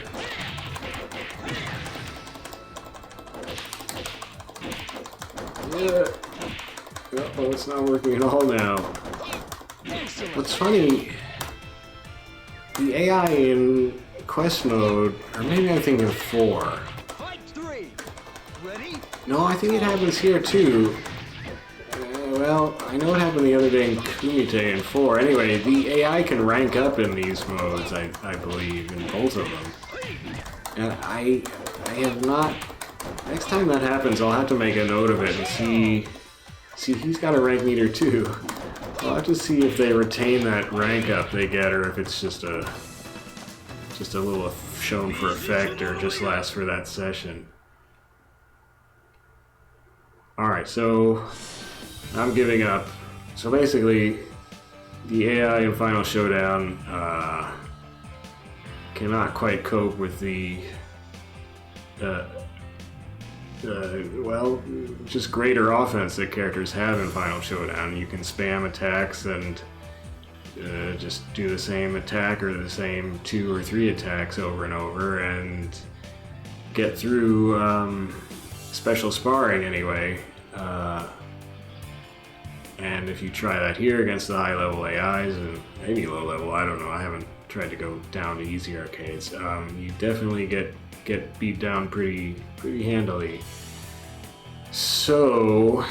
Yeah. Oh, it's not working at all now. What's funny, the AI in Quest mode, or maybe I'm thinking 4. Fight 3. Ready? No, I think it happens here too. Well, I know it happened the other day in Kumite in 4. Anyway, the AI can rank up in these modes, I believe, in both of them. And I have not... Next time that happens, I'll have to make a note of it and see... See, he's got a rank meter too. I'll have to see if they retain that rank up they get, or if it's just a little shown for effect, or just lasts for that session. Alright, so... I'm giving up. So basically, the AI in Final Showdown cannot quite cope with the well, just greater offense that characters have in Final Showdown. You can spam attacks and just do the same attack or the same 2 or 3 attacks over and over and get through special sparring anyway. And if you try that here against the high-level AIs, and maybe low-level, I don't know, I haven't tried to go down to easy arcades, you definitely get beat down pretty handily. So,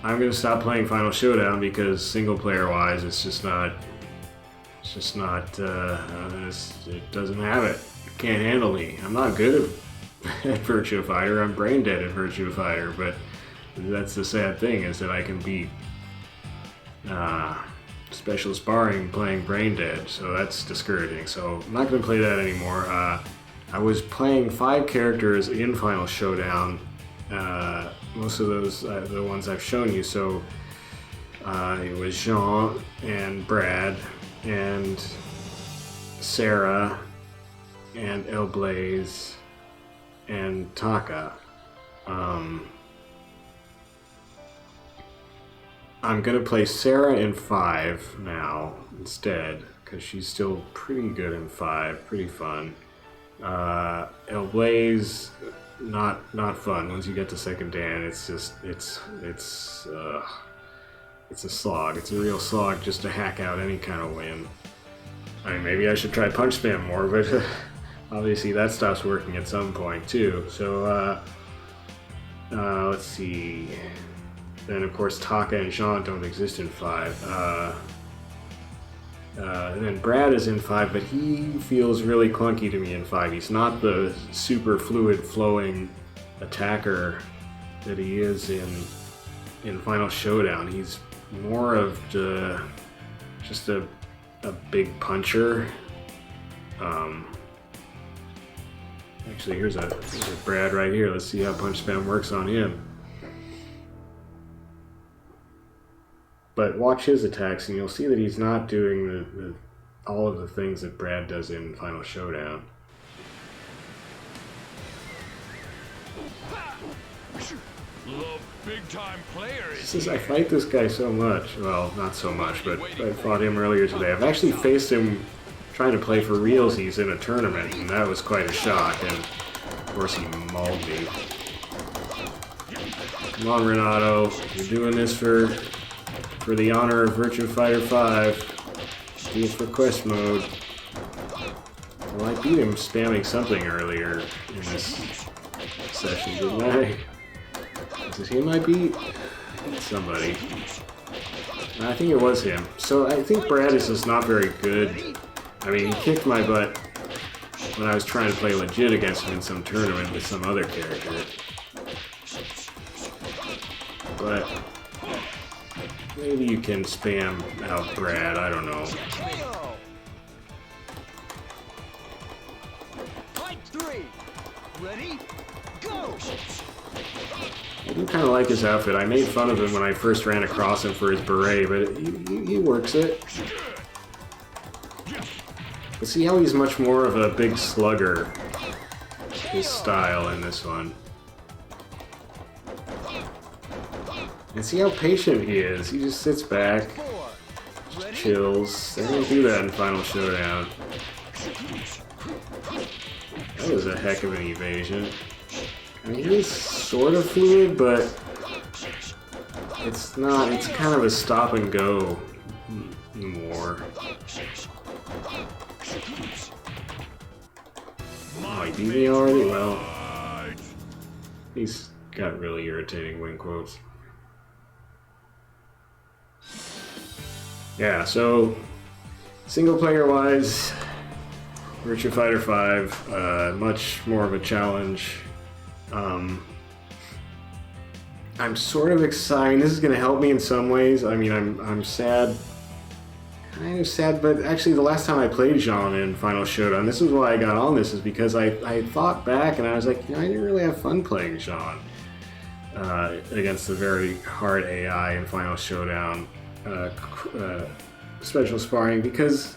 I'm going to stop playing Final Showdown because single-player-wise, it doesn't have it. It can't handle me. I'm not good at Virtua Fighter, I'm brain dead at Virtua Fighter, but that's the sad thing, is that I can beat special sparring playing brain dead, so that's discouraging. So I'm not going to play that anymore. I was playing 5 characters in Final Showdown, most of those the ones I've shown you. So it was Jean and Brad and Sarah and Blaze and Taka. I'm gonna play Sarah in 5 now instead, because she's still pretty good in 5, pretty fun. Blaze, not fun. Once you get to second Dan, it's just it's a slog. It's a real slog just to hack out any kind of win. I mean, maybe I should try punch spam more, but obviously that stops working at some point too. So let's see. Then of course Taka and Jean don't exist in 5. And then Brad is in 5, but he feels really clunky to me in 5. He's not the super fluid flowing attacker that he is in Final Showdown. He's more of just a big puncher. Actually, here's a Brad right here. Let's see how punch spam works on him. But watch his attacks, and you'll see that he's not doing all of the things that Brad does in Final Showdown. The big-time player is Since I fight this guy so much, well, not so much, but I fought him earlier today. I've actually faced him trying to play for realsies in a tournament, and that was quite a shock, and of course he mauled me. Come on, Renato, you're doing this for the honor of Virtua Fighter 5. Do it for quest mode. Well, I beat him spamming something earlier in this session, didn't I? Was it him I beat? Somebody. I think it was him. So I think Brad is just not very good. I mean, he kicked my butt when I was trying to play legit against him in some tournament with some other character. But maybe you can spam out Brad, I don't know. Fight 3. Ready? Go! I do kind of like his outfit. I made fun of him when I first ran across him for his beret, but he works it. But see how he's much more of a big slugger, his style in this one. And see how patient he is. He just sits back, just chills. They don't do that in Final Showdown. That was a heck of an evasion. I mean, he's sort of fluid, but it's not. It's kind of a stop and go more. Oh, he beat me already? Well, he's got really irritating wing quotes. Yeah, so single player wise, Virtua Fighter 5, much more of a challenge. I'm sort of excited. This is going to help me in some ways. I mean, I'm sad, kind of sad, but actually the last time I played Jean in Final Showdown, this is why I got on this, is because I thought back and I was like, you know, I didn't really have fun playing Jean against the very hard AI in Final Showdown special sparring, because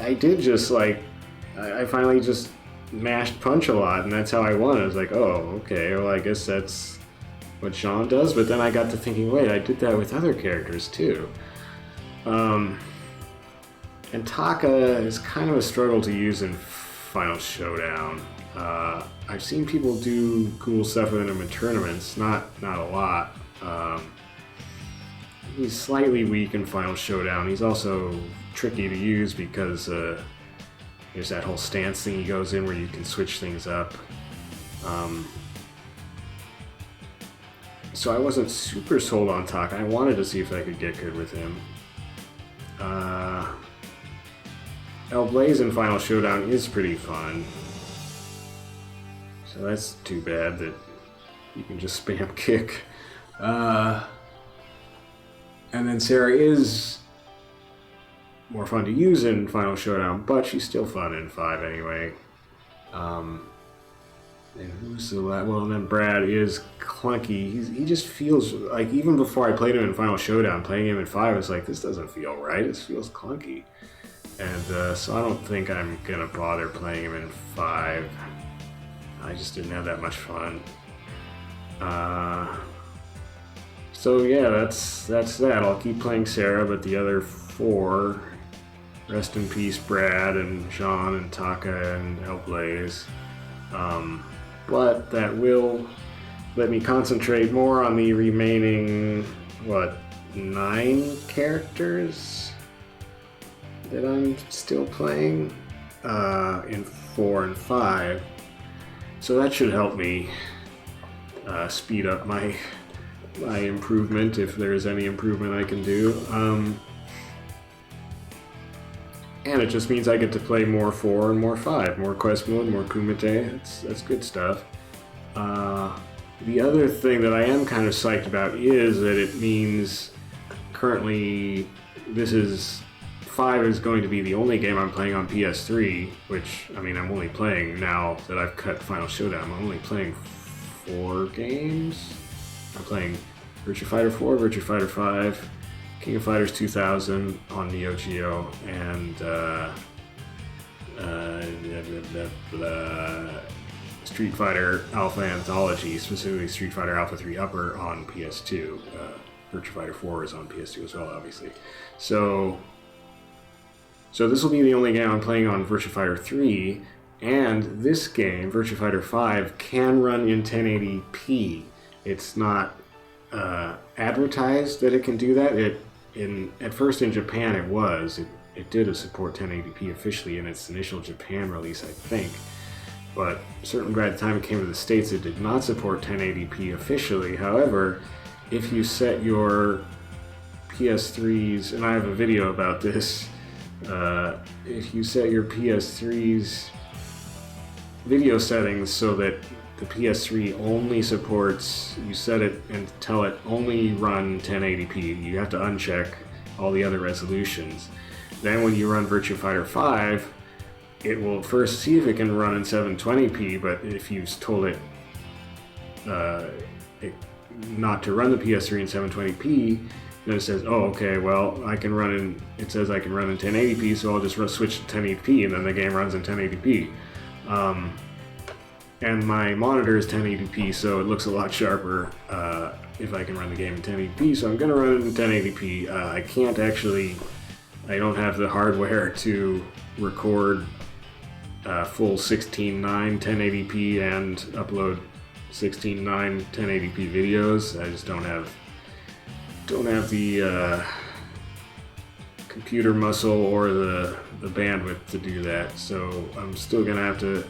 I did just like, I finally just mashed punch a lot, and that's how I won. I was like, oh, okay, well, I guess that's what Jean does. But then I got to thinking, wait, I did that with other characters too. And Taka is kind of a struggle to use in Final Showdown. I've seen people do cool stuff with him in tournaments, not a lot. He's slightly weak in Final Showdown. He's also tricky to use because there's that whole stance thing he goes in where you can switch things up. So I wasn't super sold on Taka. I wanted to see if I could get good with him. Blaze in Final Showdown is pretty fun. So that's too bad that you can just spam kick. And then Sarah is more fun to use in Final Showdown, but she's still fun in 5 anyway. And who's the last? Well, and then Brad is clunky. He just feels like, even before I played him in Final Showdown, playing him in 5, I was like, this doesn't feel right. This feels clunky. And so I don't think I'm gonna bother playing him in 5. I just didn't have that much fun. So yeah, that's that. I'll keep playing Sarah, but the other 4, rest in peace, Brad and Jean and Taka and Blaze. But that will let me concentrate more on the remaining, 9 characters that I'm still playing in 4 and 5. So that should help me speed up my improvement, if there is any improvement I can do. And it just means I get to play more 4 and more 5, more quest mode, more kumite. That's good stuff. The other thing that I am kind of psyched about is that it means currently, 5 is going to be the only game I'm playing on PS3, which, I mean, I'm only playing now that I've cut Final Showdown. I'm only playing 4 games. I'm playing Virtua Fighter 4, Virtua Fighter 5, King of Fighters 2000 on Neo Geo, and Street Fighter Alpha Anthology, specifically Street Fighter Alpha 3 Upper on PS2. Virtua Fighter 4 is on PS2 as well, obviously. So this will be the only game I'm playing on Virtua Fighter 3, and this game, Virtua Fighter 5, can run in 1080p. It's not advertised that it can do that. At first in Japan it was. It did support 1080p officially in its initial Japan release, I think. But certainly by the time it came to the States, it did not support 1080p officially. However, if you set your PS3's, and I have a video about this, if you set your PS3's video settings so that the PS3 only supports, you set it and tell it only run 1080p, you have to uncheck all the other resolutions. Then when you run Virtua Fighter 5, it will first see if it can run in 720p, but if you've told it not to run the PS3 in 720p, then it says, oh, okay, well, it says I can run in 1080p, so I'll just switch to 1080p, and then the game runs in 1080p. And my monitor is 1080p, so it looks a lot sharper if I can run the game in 1080p, so I'm going to run it in 1080p. I don't have the hardware to record full 16:9 1080p and upload 16:9 1080p videos. I just don't have the computer muscle or the bandwidth to do that, so I'm still gonna have to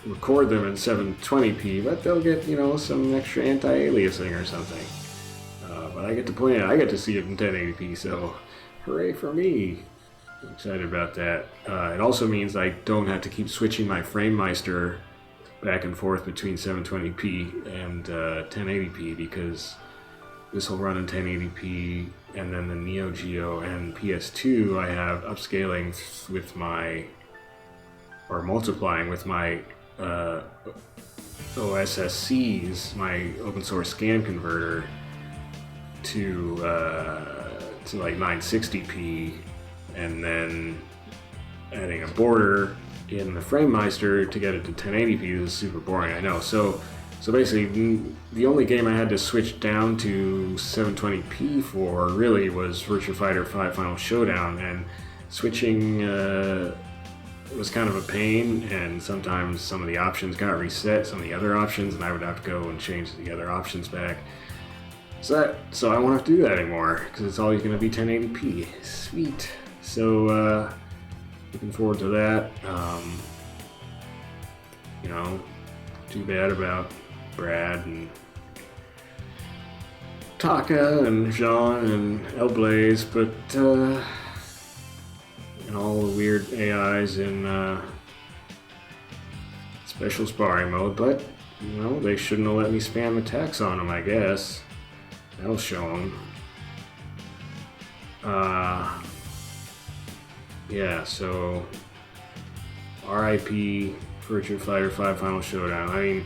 record them in 720p, but they'll get, some extra anti-aliasing or something. But I get to play it, I get to see it in 1080p, so hooray for me. I'm excited about that. It also means I don't have to keep switching my FrameMeister back and forth between 720p and 1080p, because this will run in 1080p, and then the Neo Geo and PS2 I have upscaling with or multiplying with my OSSCs, my open source scan converter, to like 960p, and then adding a border in the FrameMeister to get it to 1080p. This is super boring, I know. So basically, the only game I had to switch down to 720p for really was Virtua Fighter 5 Final Showdown, and switching was kind of a pain, and sometimes some of the options got reset, some of the other options, and I would have to go and change the other options back. So I won't have to do that anymore, because it's always going to be 1080p. Sweet. So, looking forward to that. Too bad about Brad and Taka and Jean and Blaze, but and all the weird AIs in special sparring mode, but they shouldn't have let me spam attacks on them, I guess. That'll show them. Yeah, so RIP Virtua Fighter 5 Final Showdown. I mean,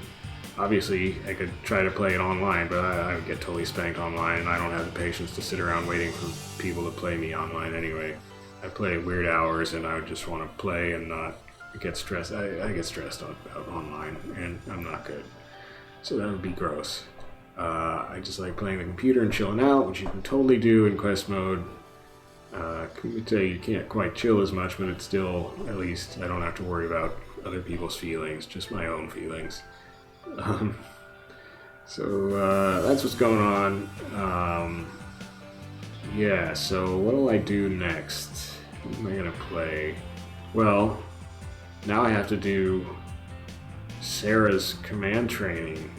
obviously I could try to play it online, but I would get totally spanked online, and I don't have the patience to sit around waiting for people to play me online anyway. I play weird hours, and I would just want to play and not get stressed. I get stressed out online, and I'm not good. So that would be gross. I just like playing the computer and chilling out, which you can totally do in quest mode. Can tell you can't quite chill as much, but it's still, at least, I don't have to worry about other people's feelings, just my own feelings. So that's what's going on. Yeah, so what do I do next? What am I gonna play? Well, now I have to do Sarah's command training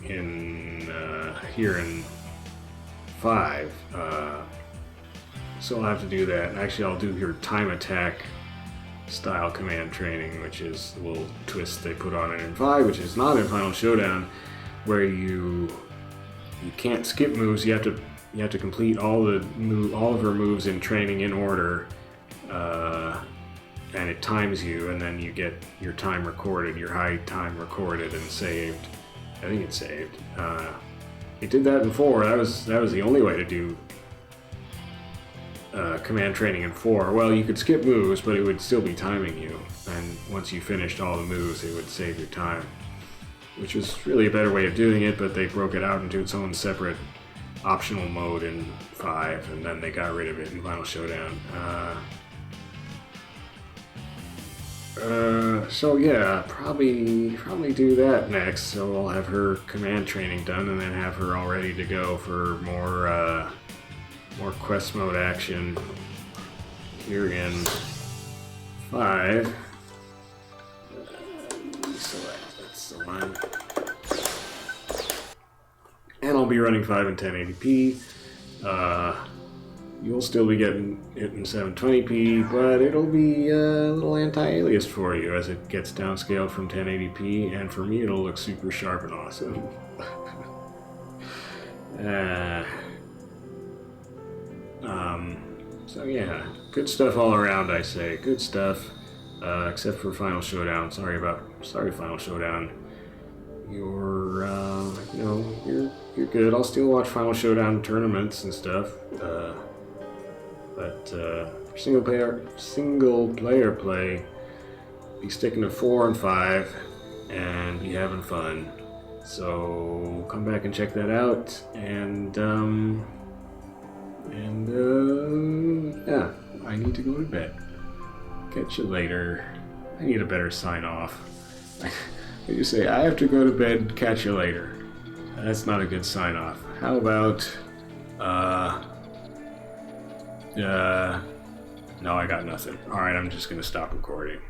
here in 5. So I'll have to do that. Actually, I'll do her time attack style command training, which is a little twist they put on it in 5, which is not in Final Showdown, where you can't skip moves. You have to you have to complete all of her moves in training in order, and it times you, and then you get your time recorded, your high time recorded and saved. I think it's saved. It did that in 4. That was the only way to do command training in 4. Well, you could skip moves, but it would still be timing you, and once you finished all the moves, it would save your time, which was really a better way of doing it, but they broke it out into its own separate optional mode in 5, and then they got rid of it in Final Showdown. So yeah, probably do that next. So I'll have her command training done, and then have her all ready to go for more quest mode action here in 5. Select, that's the one. And I'll be running 5 in 1080p. You'll still be getting it in 720p, but it'll be a little anti-aliased for you as it gets downscaled from 1080p, and for me it'll look super sharp and awesome. So yeah, good stuff all around, I say. Good stuff, except for Final Showdown. Sorry Final Showdown. You're good. I'll still watch Final Showdown tournaments and stuff. But single player play, be sticking to 4 and 5, and be having fun. So come back and check that out. And yeah, I need to go to bed. Catch you later. I need a better sign off. You say, I have to go to bed, catch you later. That's not a good sign off. How about, no, I got nothing. Alright, I'm just gonna stop recording.